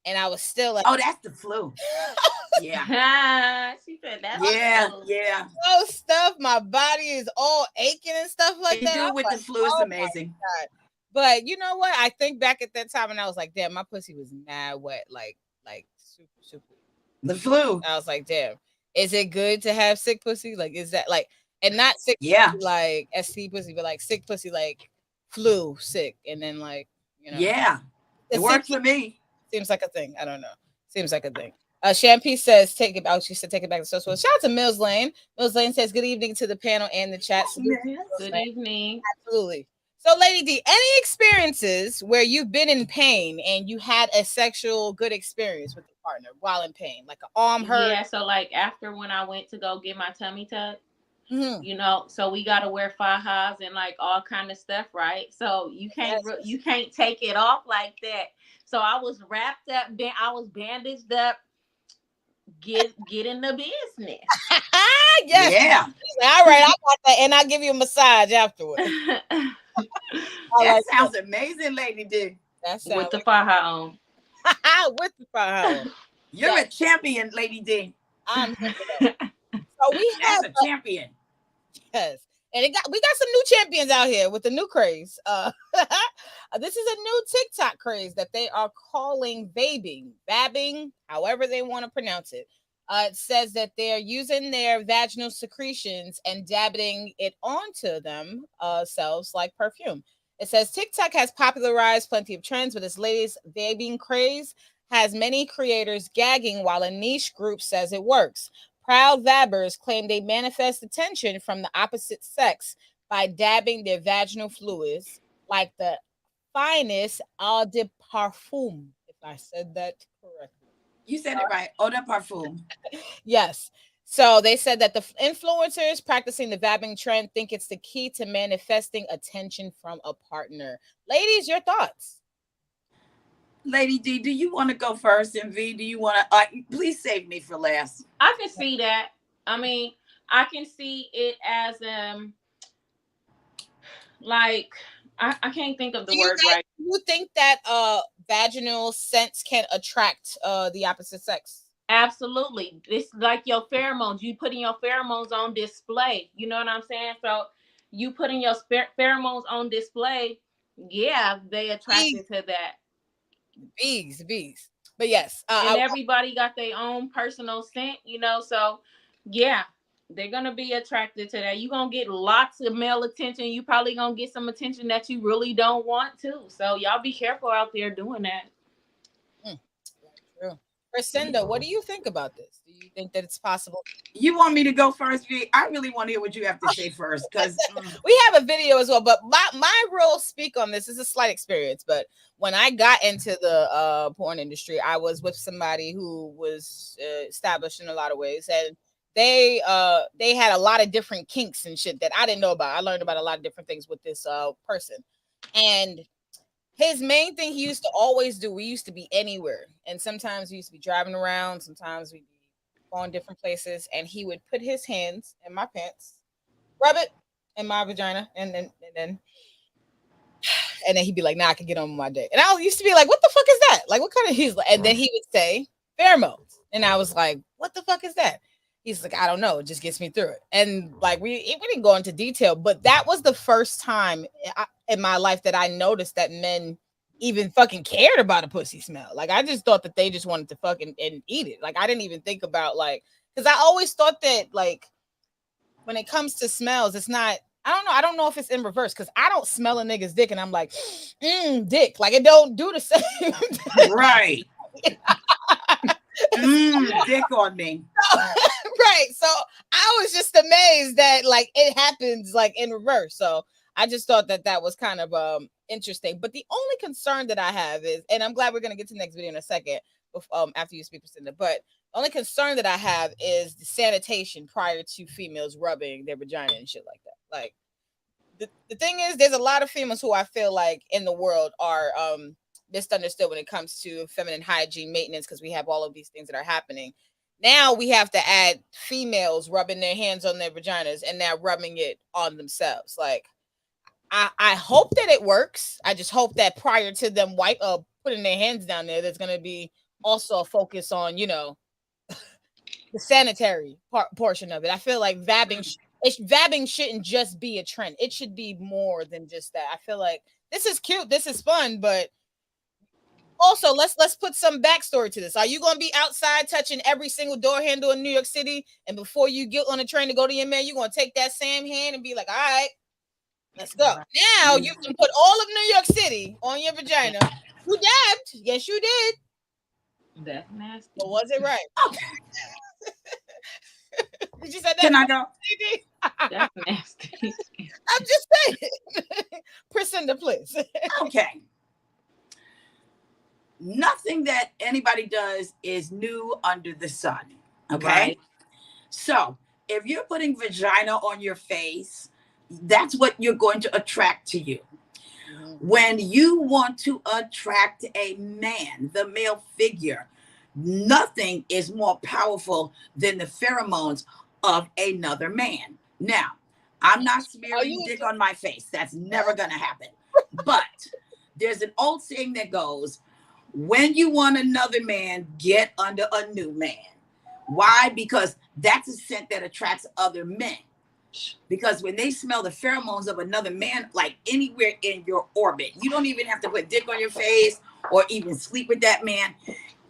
S1: and I was still like,
S2: oh, that's the flu.
S6: Yeah. She said that's
S2: yeah.
S1: So stuff. My body is all aching and stuff like that.
S2: You do with the flu is amazing.
S1: But you know what? I think back at that time and I was like, damn, my pussy was mad wet, like super.
S2: The flu.
S1: I was like, damn, is it good to have sick pussy? Like, is that like, and not sick pussy, like ST pussy, but like sick pussy, like flu sick, and then like, you know,
S2: it works for me.
S1: Seems like a thing. I don't know. Seems like a thing. Shampoo says, take it out. She said, take it back to social. Shout out to Mills Lane. Mills Lane says, good evening to the panel and the chat.
S6: Good evening.
S1: Absolutely. So, Lady D, any experiences where you've been in pain and you had a sexual good experience with your partner while in pain, like an arm hurt?
S6: Yeah. So, like after when I went to go get my tummy tuck, you know, so we got to wear fajas and like all kind of stuff, right? So you can't take it off like that. So I was wrapped up, I was bandaged up. Get in the business.
S1: Yes.
S2: Yeah.
S1: All right, I got that, and I'll give you a massage afterwards.
S2: That sounds amazing, Lady D.
S6: With the faja on.
S1: With the faja on.
S2: You're a champion, Lady D.
S1: I'm so we have
S2: a champion.
S1: Yes. And we got some new champions out here with the new craze. This is a new TikTok craze that they are calling VABBIng, however they want to pronounce it. It says that they're using their vaginal secretions and dabbing it onto themselves like perfume. It says TikTok has popularized plenty of trends, but this latest VABBIng craze has many creators gagging while a niche group says it works. Proud vabbers claim they manifest attention from the opposite sex by dabbing their vaginal fluids like the finest eau de parfum, if I said that correctly.
S2: You said it right. Eau de parfum.
S1: Yes. So they said that the influencers practicing the vabbing trend think it's the key to manifesting attention from a partner. Ladies, your thoughts?
S2: Lady D, do you want to go first? And V, do you want to? Please save me for last.
S6: I can see that. I mean, I can see it as like I can't think of the word right.
S1: Do you think that vaginal scents can attract the opposite sex?
S6: Absolutely. It's like your pheromones. You putting your pheromones on display. You know what I'm saying? So you putting your pheromones on display. Yeah, they attracted to that.
S1: Bees. But yes.
S6: And everybody got their own personal scent, you know? So yeah, they're going to be attracted to that. You're going to get lots of male attention. You probably going to get some attention that you really don't want to. So y'all be careful out there doing that.
S1: True. Crescendo, what do you think about this? Do you think that it's possible?
S2: You want me to go first, V? I really want to hear what you have to say first, because
S1: we have a video as well. But my real speak on this is a slight experience. But when I got into the porn industry, I was with somebody who was established in a lot of ways, and they had a lot of different kinks and shit that I didn't know about. I learned about a lot of different things with this person, and his main thing he used to always do, we used to be anywhere. And sometimes we used to be driving around. Sometimes we'd be going different places. And he would put his hands in my pants, rub it in my vagina. And then he'd be like, nah, I can get on with my day. And I used to be like, what the fuck is that? Like, what kind of, he's like, and then he would say pheromones. And I was like, what the fuck is that? He's like, I don't know. It just gets me through it. And like, we didn't go into detail, but that was the first time in my life that I noticed that men even fucking cared about a pussy smell. Like, I just thought that they just wanted to fucking and eat it. Like, I didn't even think about like, because I always thought that like, when it comes to smells, it's not I don't know. I don't know if it's in reverse because I don't smell a nigga's dick and I'm like, dick. Like it don't do the same.
S2: Right. Dick on me.
S1: Right. So I was just amazed that like it happens like in reverse. So I just thought that was kind of interesting. But the only concern that I have is, and I'm glad we're gonna get to the next video in a second, after you speak, Lucinda. But the only concern that I have is the sanitation prior to females rubbing their vagina and shit like that. Like the thing is, there's a lot of females who I feel like in the world are misunderstood when it comes to feminine hygiene maintenance because we have all of these things that are happening. Now we have to add females rubbing their hands on their vaginas and now rubbing it on themselves. Like I hope that it works. I just hope that prior to them putting their hands down there, there's gonna be also a focus on, you know, the sanitary portion of it. I feel like vabbing shouldn't just be a trend. It should be more than just that. I feel like this is cute, this is fun, but also let's put some backstory to this. Are you going to be outside touching every single door handle in New York City, and before you get on a train to go to your man, you're going to take that same hand and be like, all right, let's go. Now you can put all of New York City on your vagina. You dabbed. Yes, you did.
S6: That's nasty.
S1: But was it right?
S2: Okay.
S1: Did you say that?
S2: Can I go?
S6: That's nasty.
S1: I'm just saying. Priscinda, please.
S2: Okay. Nothing that anybody does is new under the sun. Okay.
S6: Right.
S2: So if you're putting vagina on your face, that's what you're going to attract to you. When you want to attract a man, the male figure, nothing is more powerful than the pheromones of another man. Now, I'm not smearing dick on my face. That's never going to happen. But there's an old saying that goes, when you want another man, get under a new man. Why? Because that's a scent that attracts other men. Because when they smell the pheromones of another man, like anywhere in your orbit, you don't even have to put dick on your face or even sleep with that man.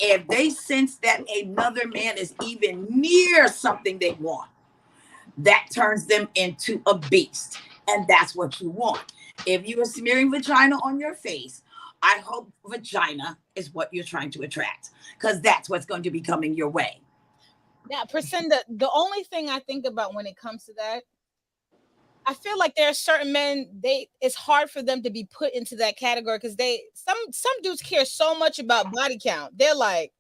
S2: If they sense that another man is even near something they want, that turns them into a beast. And that's what you want. If you are smearing vagina on your face, I hope vagina is what you're trying to attract, because that's what's going to be coming your way.
S1: Now, Priscinda, the only thing I think about when it comes to that, I feel like there are certain men, it's hard for them to be put into that category because some dudes care so much about body count. They're like,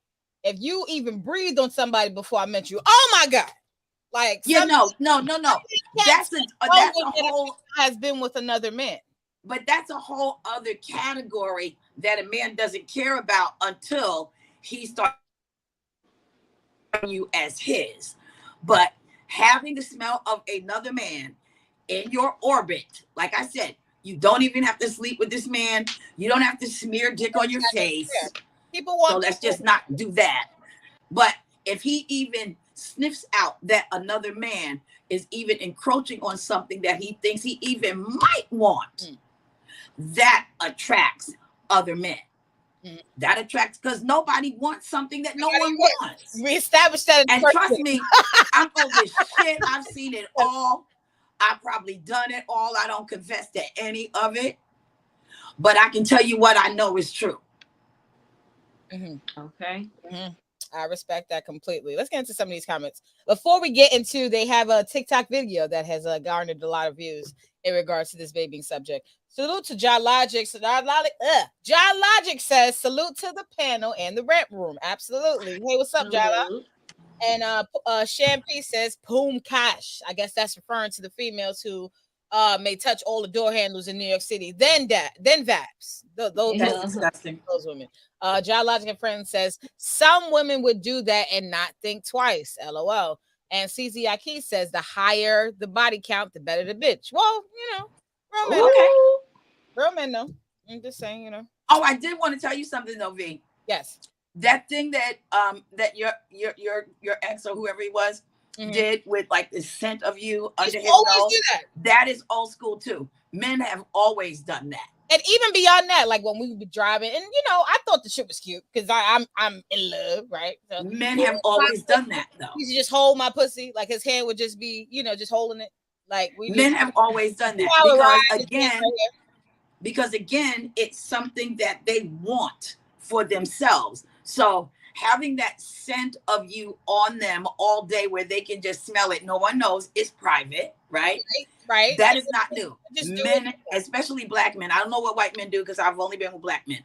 S1: if you even breathed on somebody before I met you, oh my God. Like,
S2: yeah, no. That's a whole
S1: has been with another man.
S2: But that's a whole other category that a man doesn't care about until he starts you as his. But having the smell of another man in your orbit, like I said, you don't even have to sleep with this man. You don't have to smear dick on your face.
S1: People want
S2: so let's just not do that. But if he even sniffs out that another man is even encroaching on something that he thinks he even might want, that attracts other men. That attracts, because nobody wants something that no one wants.
S1: We established that.
S2: And trust me, I'm over shit. I've seen it all. I've probably done it all. I don't confess to any of it, but I can tell you what I know is true.
S6: Okay.
S1: I respect that completely. Let's get into some of these comments. Before we get into, they have a TikTok video that has garnered a lot of views in regards to this vaping subject. Salute to John Logic. John Logic says, salute to the panel and the rep room. Absolutely. Hey, what's up, John? And Shampy says, Poom Cash. I guess that's referring to the females who may touch all the door handles in New York City. Then VAPs.
S2: That's disgusting.
S1: Those women. John Logic and Friends says, some women would do that and not think twice. LOL. And CZ Aki says, the higher the body count, the better the bitch. Well, you know, real men.
S2: Okay.
S1: Real men, though. I'm just saying, you know.
S2: Oh, I did want to tell you something, though, V.
S1: Yes.
S2: That thing that that your ex or whoever he was did with like the scent of you under his nose. That is old school too. Men have always done that.
S1: And even beyond that, like when we would be driving, and you know, I thought the shit was cute because I'm in love, right? So,
S2: men have always done that though.
S1: He just hold my pussy, like his hand would just be, you know, just holding it. Like
S2: men have always done that because again, it's something that they want for themselves. So having that scent of you on them all day where they can just smell it, no one knows, it's private, right?
S1: Right.
S2: That is not new. Men, especially black men, I don't know what white men do because I've only been with black men.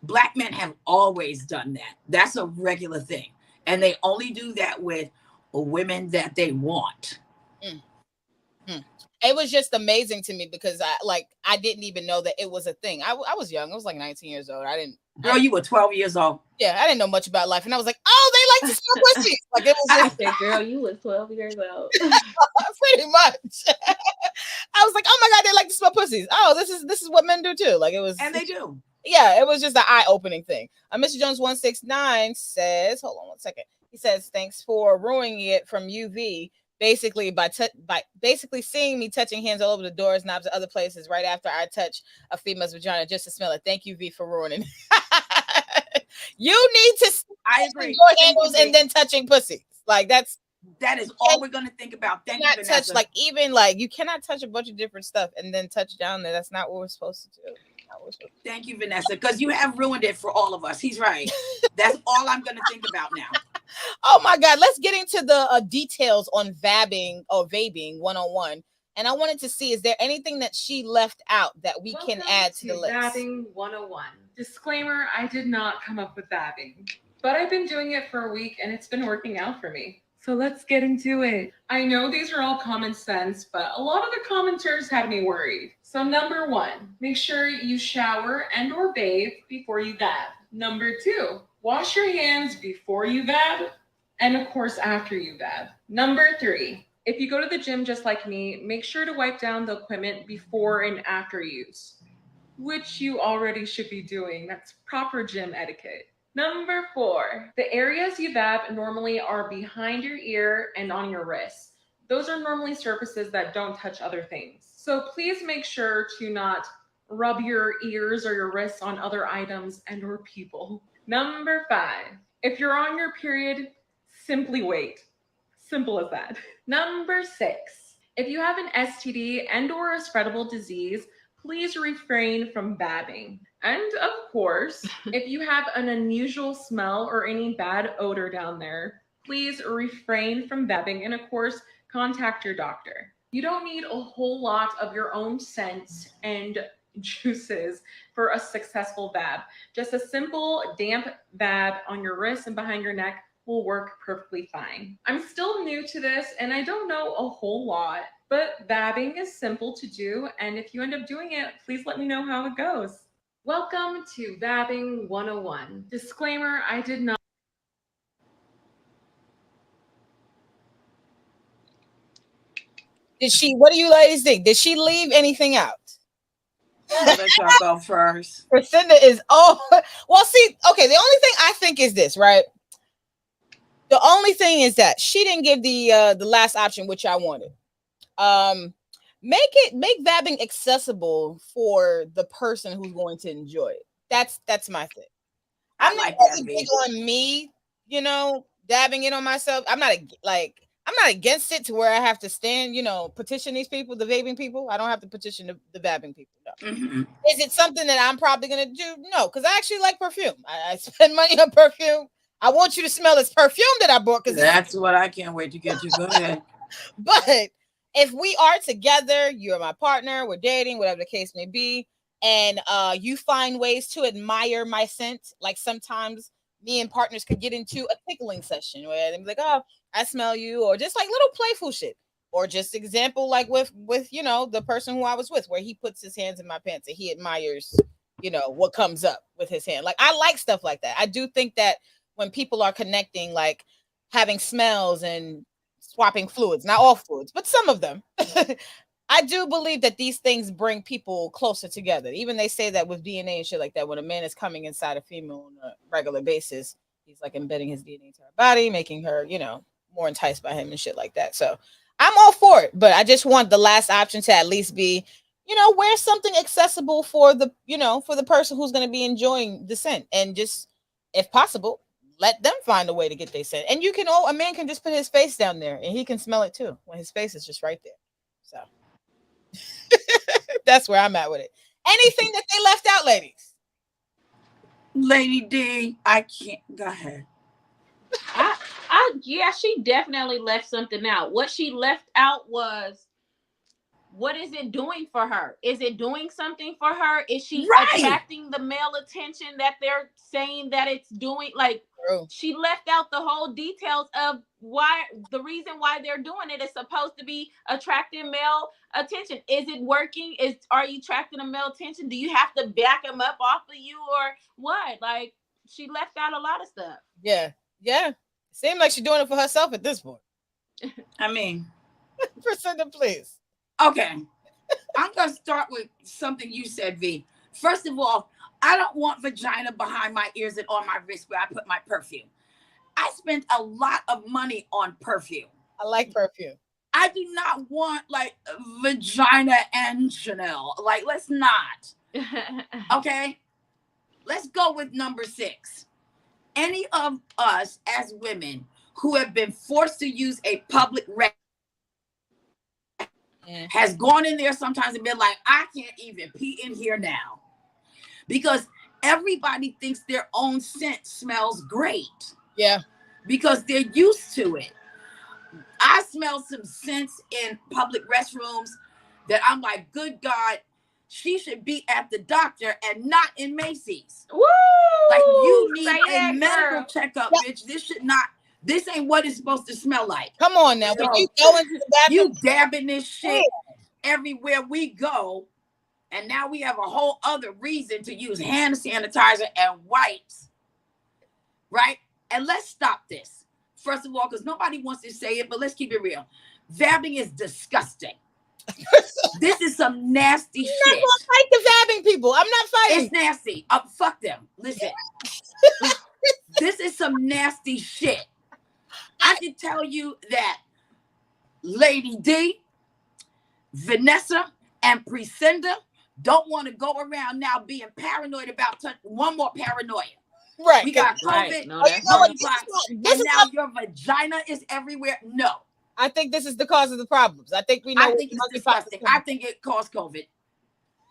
S2: Black men have always done that. That's a regular thing. And they only do that with women that they want.
S1: It was just amazing to me because I didn't even know that it was a thing. I was young. I was like 19 years old.
S2: Girl, you were 12 years old.
S1: Yeah, I didn't know much about life. And I was like, oh, they like to smell pussy. Like it was just
S6: girl, you was 12 years old.
S1: pretty much. I was like, oh my God, they like to smell pussies. Oh, this is what men do too. Like it was.
S2: And they do.
S1: Yeah, it was just an eye-opening thing. Mr. Jones 169 says, hold on one second. He says, thanks for ruining it from UV. Basically, by basically seeing me touching hands all over the doors, knobs, and other places right after I touch a female's vagina just to smell it. Thank you, V, for ruining it. You need to door handles and then touching pussies. Like that
S2: is all we're gonna think about. Thank you, Vanessa.
S1: Touch you cannot touch a bunch of different stuff and then touch down there. That's not what we're supposed to do.
S2: Thank you, Vanessa, because you have ruined it for all of us. He's right. That's all I'm going to think about now.
S1: Oh my God. Let's get into the details on vabbing or vabbing 101. And I wanted to see, is there anything that she left out that we can add to the list?
S9: Vabbing 101. Disclaimer, I did not come up with vabbing, but I've been doing it for a week and it's been working out for me. So let's get into it. I know these are all common sense, but a lot of the commenters had me worried. So number 1, make sure you shower and or bathe before you vab. Number 2, wash your hands before you vab and of course after you vab. Number 3, if you go to the gym just like me, make sure to wipe down the equipment before and after use, which you already should be doing. That's proper gym etiquette. Number 4, the areas you vab normally are behind your ear and on your wrist. Those are normally surfaces that don't touch other things. So please make sure to not rub your ears or your wrists on other items and or people. Number 5, if you're on your period, simply wait. Simple as that. Number 6, if you have an STD and or a spreadable disease, please refrain from vabbing. And of course, if you have an unusual smell or any bad odor down there, please refrain from vabbing and of course, contact your doctor. You don't need a whole lot of your own scents and juices for a successful vab. Just a simple damp vab on your wrist and behind your neck will work perfectly fine. I'm still new to this and I don't know a whole lot, but vabbing is simple to do. And if you end up doing it, please let me know how it goes. Welcome to Vabbing 101. Disclaimer, I did not.
S1: What do you ladies think? Did she leave anything out?
S2: Let y'all go first.
S1: Lucinda is, well, see, okay, the only thing I think is this, right? The only thing is that she didn't give the last option, which I wanted. Make vabbing accessible for the person who's going to enjoy it. That's my thing. I'm not really big on me, dabbing it on myself. I'm not against it to where I have to stand, petition these people, the vaping people. I don't have to petition the vabbing people. No. Mm-hmm. Is it something that I'm probably gonna do? No, because I actually like perfume. I spend money on perfume. I want you to smell this perfume that I bought. Because
S2: that's what I can't wait to get you. Go ahead.
S1: But if we are together, you're my partner, we're dating, whatever the case may be, and you find ways to admire my scent, like sometimes me and partners could get into a tickling session where they'd be like, oh, I smell you, or just like little playful shit. Or just example, like with the person who I was with, where he puts his hands in my pants and he admires, what comes up with his hand. Like, I like stuff like that. I do think that when people are connecting, like having smells and swapping fluids, not all fluids, but some of them, I do believe that these things bring people closer together. Even they say that with DNA and shit like that, when a man is coming inside a female on a regular basis, he's like embedding his DNA into her body, making her, more enticed by him and shit like that. So I'm all for it, but I just want the last option to at least be, wear something accessible for the, for the person who's going to be enjoying the scent, and just, if possible, let them find a way to get their scent. And a man can just put his face down there and he can smell it too when his face is just right there. So that's where I'm at with it. Anything that they left out, ladies?
S2: Lady D, I can't. Go ahead.
S6: Yeah, she definitely left something out. What she left out was, what is it doing for her? Is it doing something for her? Is she attracting the male attention that they're saying that it's doing? Like, she left out the whole details of why, the reason why they're doing it is supposed to be attracting male attention. Is it working? Are you attracting a male attention? Do you have to back them up off of you or what? Like, she left out a lot of stuff.
S1: Yeah. Seems like she's doing it for herself at this point.
S2: I mean,
S1: Priscilla, please.
S2: Okay, I'm gonna start with something you said, V. First of all, I don't want vagina behind my ears and on my wrist where I put my perfume. I spent a lot of money on perfume.
S1: I like perfume.
S2: I do not want like vagina and Chanel. Like, let's not. Okay, let's go with number 6. Any of us as women who have been forced to use a public restroom has gone in there sometimes and been like, I can't even pee in here now. Because everybody thinks their own scent smells great.
S1: Yeah.
S2: Because they're used to it. I smell some scents in public restrooms that I'm like, good God, she should be at the doctor and not in Macy's.
S6: Woo!
S2: Like, you need a medical checkup, bitch. This ain't what it's supposed to smell like.
S1: Come on now. When you go into the bathroom,
S2: you dabbing this shit everywhere we go. And now we have a whole other reason to use hand sanitizer and wipes. Right? And let's stop this. First of all, because nobody wants to say it, but let's keep it real. Vabbing is disgusting. This is some nasty shit.
S1: I'm not gonna fight the vabbing people. I'm not fighting.
S2: It's nasty. Fuck them. Listen. This is some nasty shit. I can tell you that Lady D, Vanessa, and Priscinda don't want to go around now being paranoid about one more paranoia.
S1: Right.
S2: We got COVID,
S6: right. No,
S2: and now your vagina is everywhere. No.
S1: I think this is the cause of the problems. I think we know.
S2: I think it's disgusting. I think it caused COVID.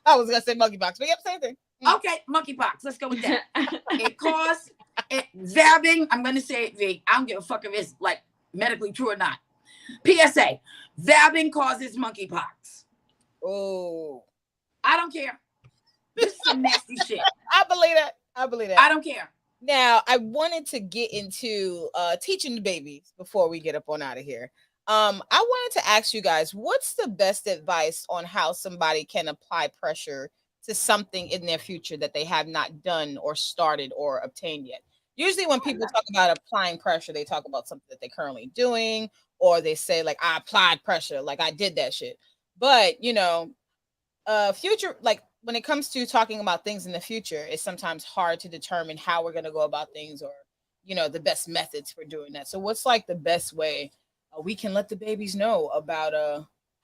S1: I was gonna say monkeypox, but yep, same thing.
S2: Okay, monkeypox. Let's go with that. It caused vabbing. I'm gonna say it, V. I don't give a fuck if it's like medically true or not. PSA: vabbing causes monkeypox.
S1: Oh,
S2: I don't care. This is some nasty shit.
S1: I believe that.
S2: I don't care.
S1: Now, I wanted to get into teaching the babies before we get up on out of here. I wanted to ask you guys, what's the best advice on how somebody can apply pressure to something in their future that they have not done or started or obtained yet? Usually when people talk about applying pressure, they talk about something that they're currently doing, or they say like, I applied pressure, like I did that shit. But, future, like when it comes to talking about things in the future, it's sometimes hard to determine how we're going to go about things or, the best methods for doing that. So what's like the best way we can let the babies know about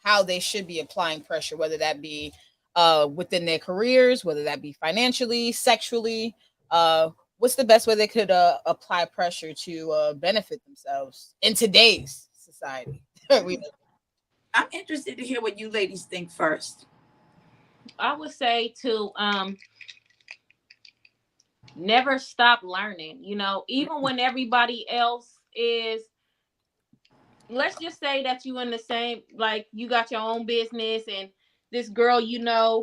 S1: how they should be applying pressure, whether that be within their careers, whether that be financially, sexually, what's the best way they could apply pressure to benefit themselves in today's society?
S2: I'm interested to hear what you ladies think first.
S6: I would say to never stop learning, even when everybody else is, let's just say that you in the same, like you got your own business and this girl,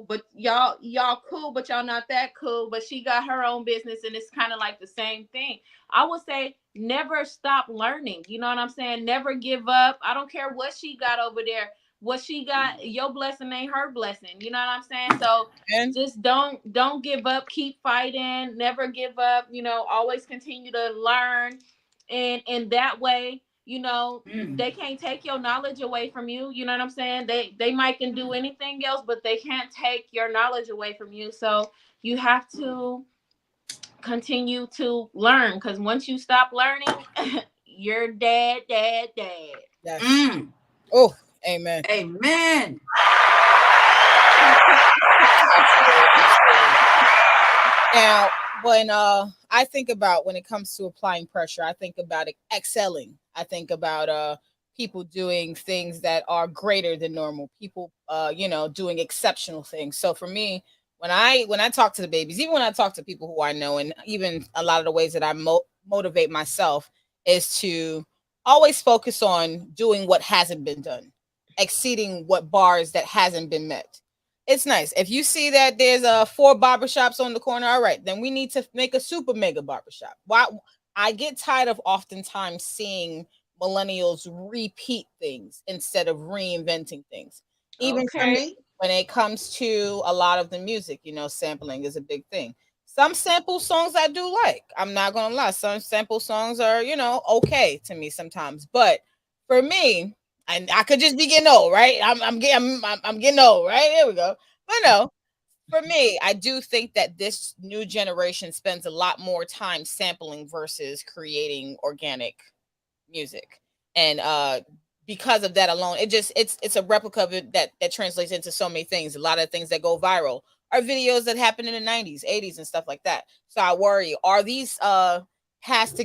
S6: but y'all cool, but y'all not that cool, but she got her own business and it's kind of like the same thing. I would say never stop learning. You know what I'm saying? Never give up. I don't care what she got over there. What she got, your blessing ain't her blessing. You know what I'm saying? So just don't give up. Keep fighting. Never give up. Always continue to learn. And in that way, they can't take your knowledge away from you. You know what I'm saying? They might can do anything else, but they can't take your knowledge away from you. So you have to continue to learn, because once you stop learning, you're dead.
S1: Yes. Oh, amen.
S2: Amen.
S1: Now, when I think about when it comes to applying pressure, I think about excelling. I think about people doing things that are greater than normal, people doing exceptional things. So for me, when I talk to the babies, even when I talk to people who I know, and even a lot of the ways that I motivate myself is to always focus on doing what hasn't been done, exceeding what bars that hasn't been met. It's nice if you see that there's 4 barbershops on the corner. All right, then we need to make a super mega barbershop. Why? I get tired of oftentimes seeing millennials repeat things instead of reinventing things. Even for me, when it comes to a lot of the music, sampling is a big thing. Some sample songs I do like. I'm not gonna lie. Some sample songs are, okay to me sometimes. But for me, and I could just be getting old, right? I'm getting old, right? Here we go. But no, for me, I do think that this new generation spends a lot more time sampling versus creating organic music. And because of that alone, it's a replica of it that translates into so many things. A lot of things that go viral are videos that happened in the 90s, 80s, and stuff like that. So I worry, are these past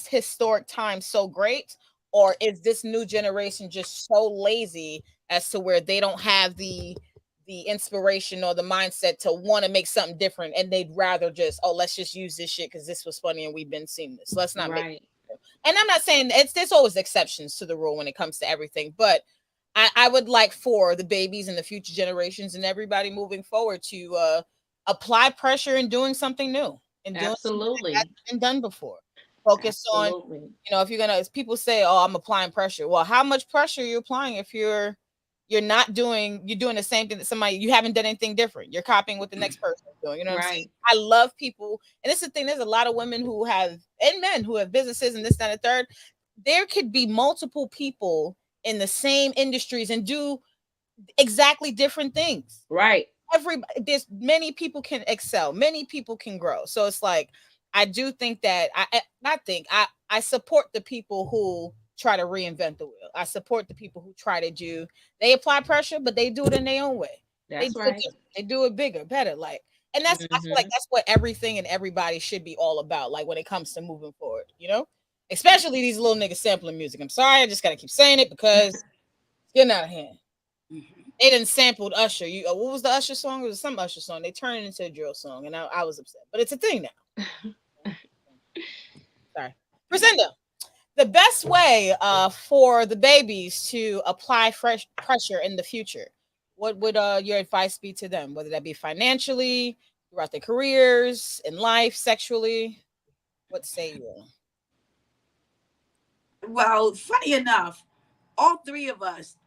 S1: historic times so great, or is this new generation just so lazy as to where they don't have the inspiration or the mindset to want to make something different, and they'd rather just, let's just use this shit because this was funny and we've been seeing this. Let's not make it. And I'm not saying there's always exceptions to the rule when it comes to everything, but I would like for the babies and the future generations and everybody moving forward to apply pressure in doing something new and doing something that hasn't been done before. Focus on, if you're gonna, people say, "Oh, I'm applying pressure." Well, how much pressure are you applying if you're doing the same thing that somebody, you haven't done anything different. You're copying what the next person is doing. You know what I'm saying? I love people, and this is the thing. There's a lot of women who have, and men who have businesses and this, that, and the third. There could be multiple people in the same industries and do exactly different things.
S6: Right.
S1: There's many people can excel, many people can grow. So it's like, I do think that I support the people who try to reinvent the wheel. I support the people who try to they apply pressure, but they do it in their own way.
S6: That's right.
S1: They do it bigger, better. I feel like that's what everything and everybody should be all about. Like when it comes to moving forward, especially these little niggas sampling music. I'm sorry, I just gotta keep saying it because it's getting out of hand. They done sampled Usher. What was the Usher song? It was some Usher song. They turned it into a drill song, and I was upset. But it's a thing now. Sorry, Crescendo. The best way for the babies to apply fresh pressure in the future, what would your advice be to them? Whether that be financially, throughout their careers, in life, sexually? What say you?
S2: Well, funny enough, all 3 of us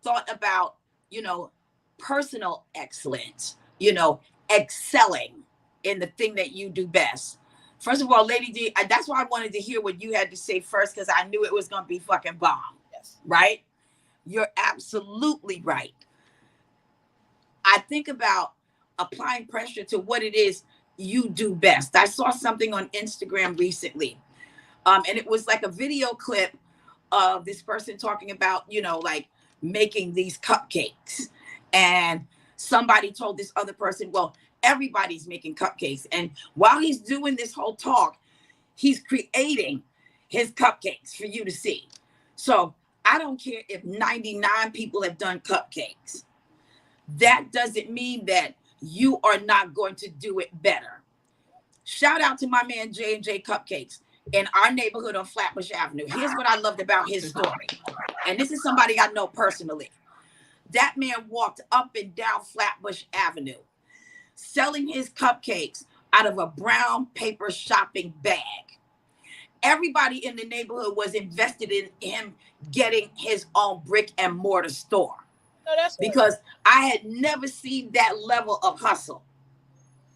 S2: thought about, personal excellence, excelling in the thing that you do best. First of all, Lady D, that's why I wanted to hear what you had to say first, because I knew it was going to be fucking bomb.
S1: Yes.
S2: Right? You're absolutely right. I think about applying pressure to what it is you do best. I saw something on Instagram recently, and it was like a video clip of this person talking about, making these cupcakes. And somebody told this other person, well, everybody's making cupcakes. And while he's doing this whole talk, he's creating his cupcakes for you to see. So I don't care if 99 people have done cupcakes. That doesn't mean that you are not going to do it better. Shout out to my man J&J Cupcakes in our neighborhood on Flatbush Avenue. Here's what I loved about his story. And this is somebody I know personally. That man walked up and down Flatbush Avenue selling his cupcakes out of a brown paper shopping bag. Everybody in the neighborhood was invested in him getting his own brick and mortar store. Because I had never seen that level of hustle.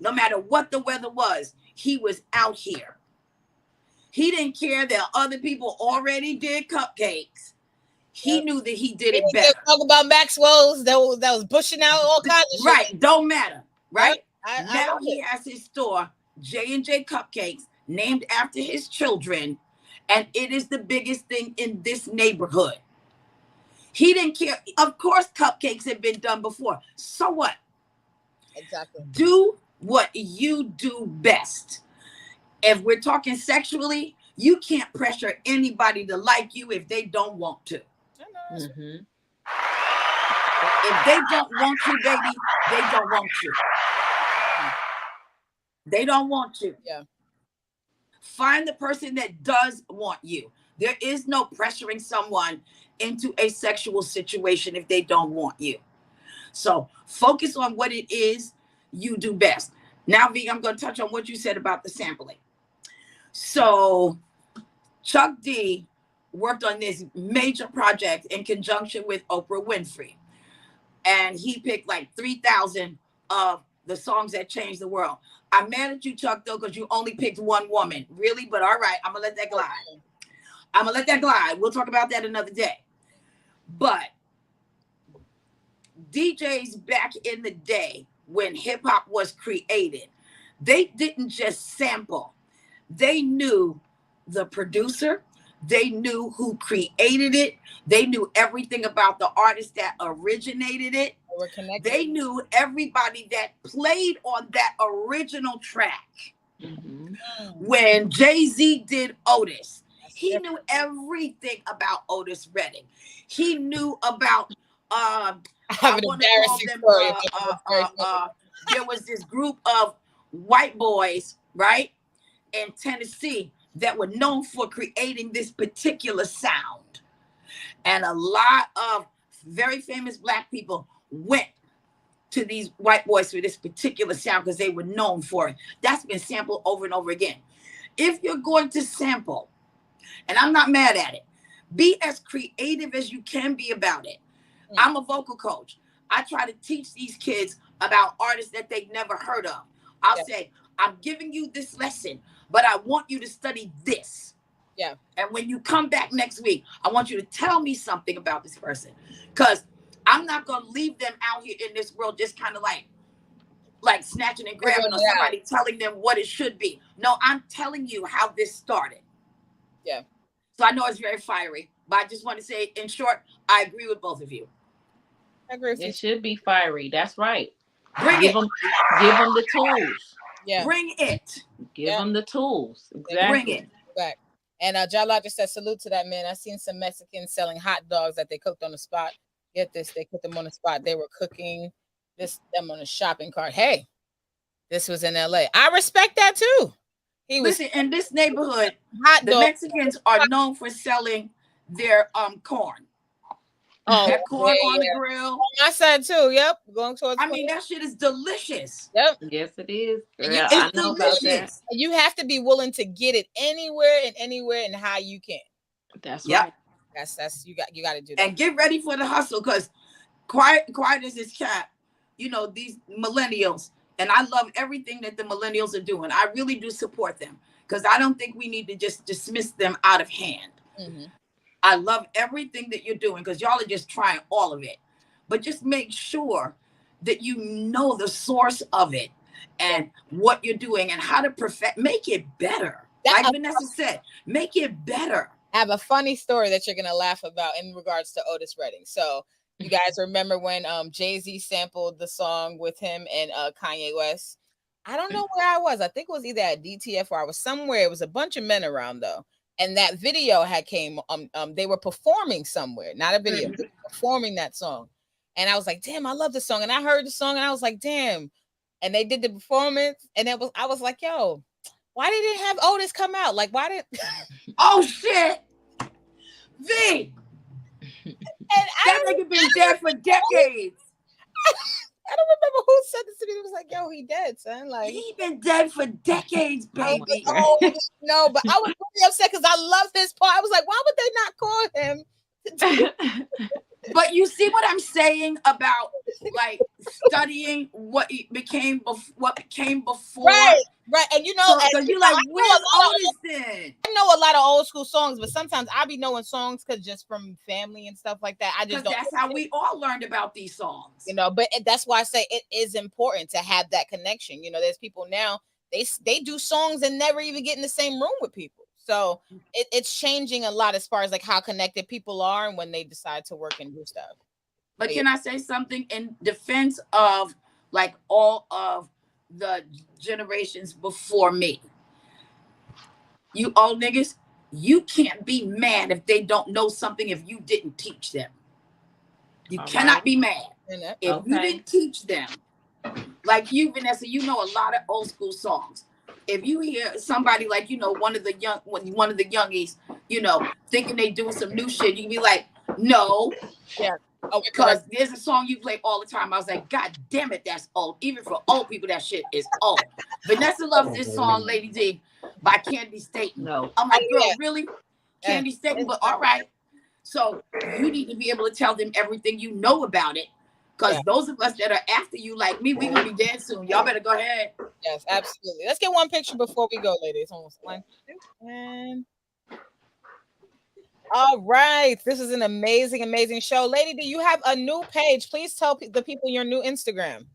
S2: No matter what the weather was, he was out here. He didn't care that other people already did cupcakes. He knew that he did it better.
S1: Talk about Maxwell's that was pushing out all kinds of shit.
S2: Right, don't matter, right? Now he has his store, J&J Cupcakes, named after his children, and it is the biggest thing in this neighborhood. He didn't care. Of course, cupcakes have been done before. So what?
S1: Exactly.
S2: Do what you do best. If we're talking sexually, You can't pressure anybody to like you if they don't want to.
S6: Mm-hmm.
S2: If they don't want you, baby, they don't want you. They don't want you.
S1: Yeah.
S2: Find the person that does want you. There is no pressuring someone into a sexual situation if they don't want you. So focus on what it is you do best. Now, V, I'm going to touch on what you said about the sampling. So Chuck D worked on this major project in conjunction with Oprah Winfrey. And he picked like 3,000 of the songs that changed the world. I'm mad at you, Chuck, though, because you only picked one woman. Really? But all right, I'm going to let that glide. I'm going to let that glide. We'll talk about that another day. But DJs back in the day when hip hop was created, they didn't just sample. They knew the producer. They knew who created it. They knew everything about the artist that originated it. They knew everybody that played on that original track.
S6: Mm-hmm.
S2: When Jay-Z did Otis, he knew everything about Otis Redding. He knew about
S1: I have an embarrassing story.
S2: There was this group of white boys, right, in Tennessee that were known for creating this particular sound. And a lot of very famous black people went to these white boys for this particular sound because they were known for it. That's been sampled over and over again. If you're going to sample, and I'm not mad at it, be as creative as you can be about it. I'm a vocal coach. I try to teach these kids about artists that they've never heard of. I'll say, I'm giving you this lesson, but I want you to study this.
S1: Yeah.
S2: And when you come back next week, I want you to tell me something about this person. Because I'm not going to leave them out here in this world just kind of like snatching and grabbing or somebody telling them what it should be. No, I'm telling you how this started.
S1: Yeah.
S2: So I know it's very fiery, but I just want to say, in short, I agree with both of you.
S1: I agree with you.
S6: It should be fiery. That's right.
S2: Bring
S6: give
S2: it.
S6: Give them the tools.
S1: Yeah.
S2: Bring it.
S6: Give them the tools. Exactly.
S2: Bring it.
S1: Back. And Jala just said, salute to that man. I seen some Mexicans selling hot dogs that they cooked on the spot. Get this, they cooked them on the spot. They were cooking them on a shopping cart. Hey, this was in LA. I respect that too.
S2: Listen, in this neighborhood,
S1: the
S2: Mexicans are known for selling their corn.
S1: Oh,
S2: that corn on the grill.
S1: On my side too. Yep. Going towards.
S2: I mean, that shit is delicious.
S1: Yep.
S6: Yes, it is.
S2: Yeah, it's delicious.
S1: You have to be willing to get it anywhere and how you can.
S6: That's right.
S1: That's you got to do that.
S2: And get ready for the hustle, because quiet as this cat, you know, these millennials, and I love everything that the millennials are doing. I really do support them, because I don't think we need to just dismiss them out of hand.
S1: Mm-hmm.
S2: I love everything that you're doing, because y'all are just trying all of it. But just make sure that you know the source of it and what you're doing and how to make it better. Like Vanessa said, make it better.
S1: I have a funny story that you're going to laugh about in regards to Otis Redding. So you guys remember when Jay-Z sampled the song with him and Kanye West? I don't know where I was. I think it was either at DTF or I was somewhere. It was a bunch of men around though. And that video had came, they were performing somewhere, not a video, performing that song. And I was like, damn, I love this song. And I heard the song and I was like, damn. And they did the performance. And I was like, yo, why didn't have Otis come out? Like, why did?
S2: Oh, shit. V.
S1: And
S2: that nigga been dead for decades.
S1: I don't remember who said this to me. It was like, yo, he dead, son. Like,
S2: he been dead for decades, baby.
S1: No, but I was really upset because I love his part. I was like, why would they not call him?
S2: But you see what I'm saying about like studying what became before,
S1: right? And you know,
S2: so you're like, where's Otis then?
S1: I know a lot of old school songs, but sometimes I be knowing songs because just from family and stuff like that. I just don't.
S2: That's how we all learned about these songs,
S1: you know. But that's why I say it is important to have that connection. You know, there's people now they do songs and never even get in the same room with people. So it's changing a lot as far as like how connected people are and when they decide to work and do stuff.
S2: But can I say something in defense of like all of the generations before me? You old niggas, You can't be mad if they don't know something if you didn't teach them. You cannot be mad if you didn't teach them. Like you, Vanessa, you know a lot of old school songs. If you hear somebody like, you know, one of the youngies, you know, thinking they doing some new shit, you can be like, no.
S1: Yeah.
S2: Because there's a song you play all the time. I was like, God damn it, that's old. Even for old people, that shit is old. Vanessa loves this song, Lady D, by Candy Staten.
S6: No.
S2: I'm like, girl, really? Candy Staten, but all right. So you need to be able to tell them everything you know about it. Because those of us that are after you, like me, we're going to be dead soon. Y'all better go ahead.
S1: Yes, absolutely. Let's get one picture before we go, ladies. Almost 1, 2, and all right. This is an amazing, amazing show. Lady, do you have a new page? Please tell the people your new Instagram.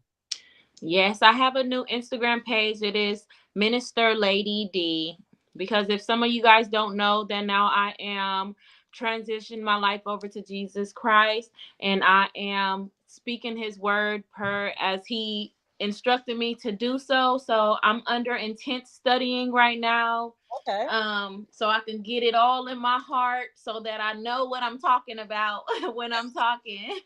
S6: Yes, I have a new Instagram page. It is Minister Lady D. Because if some of you guys don't know, then now I am transitioning my life over to Jesus Christ, and I am speaking his word per as he instructed me to do so. So I'm under intense studying right now.
S1: Okay.
S6: So I can get it all in my heart so that I know what I'm talking about when I'm talking.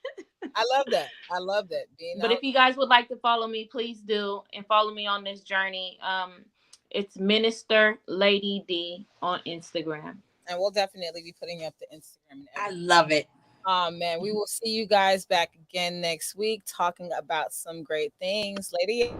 S1: I love that. I love that.
S6: But if you guys would like to follow me, please do, and follow me on this journey. It's Minister Lady D on Instagram.
S1: And we'll definitely be putting up the Instagram. And
S2: I love it.
S1: Oh man, we will see you guys back again next week talking about some great things. Lady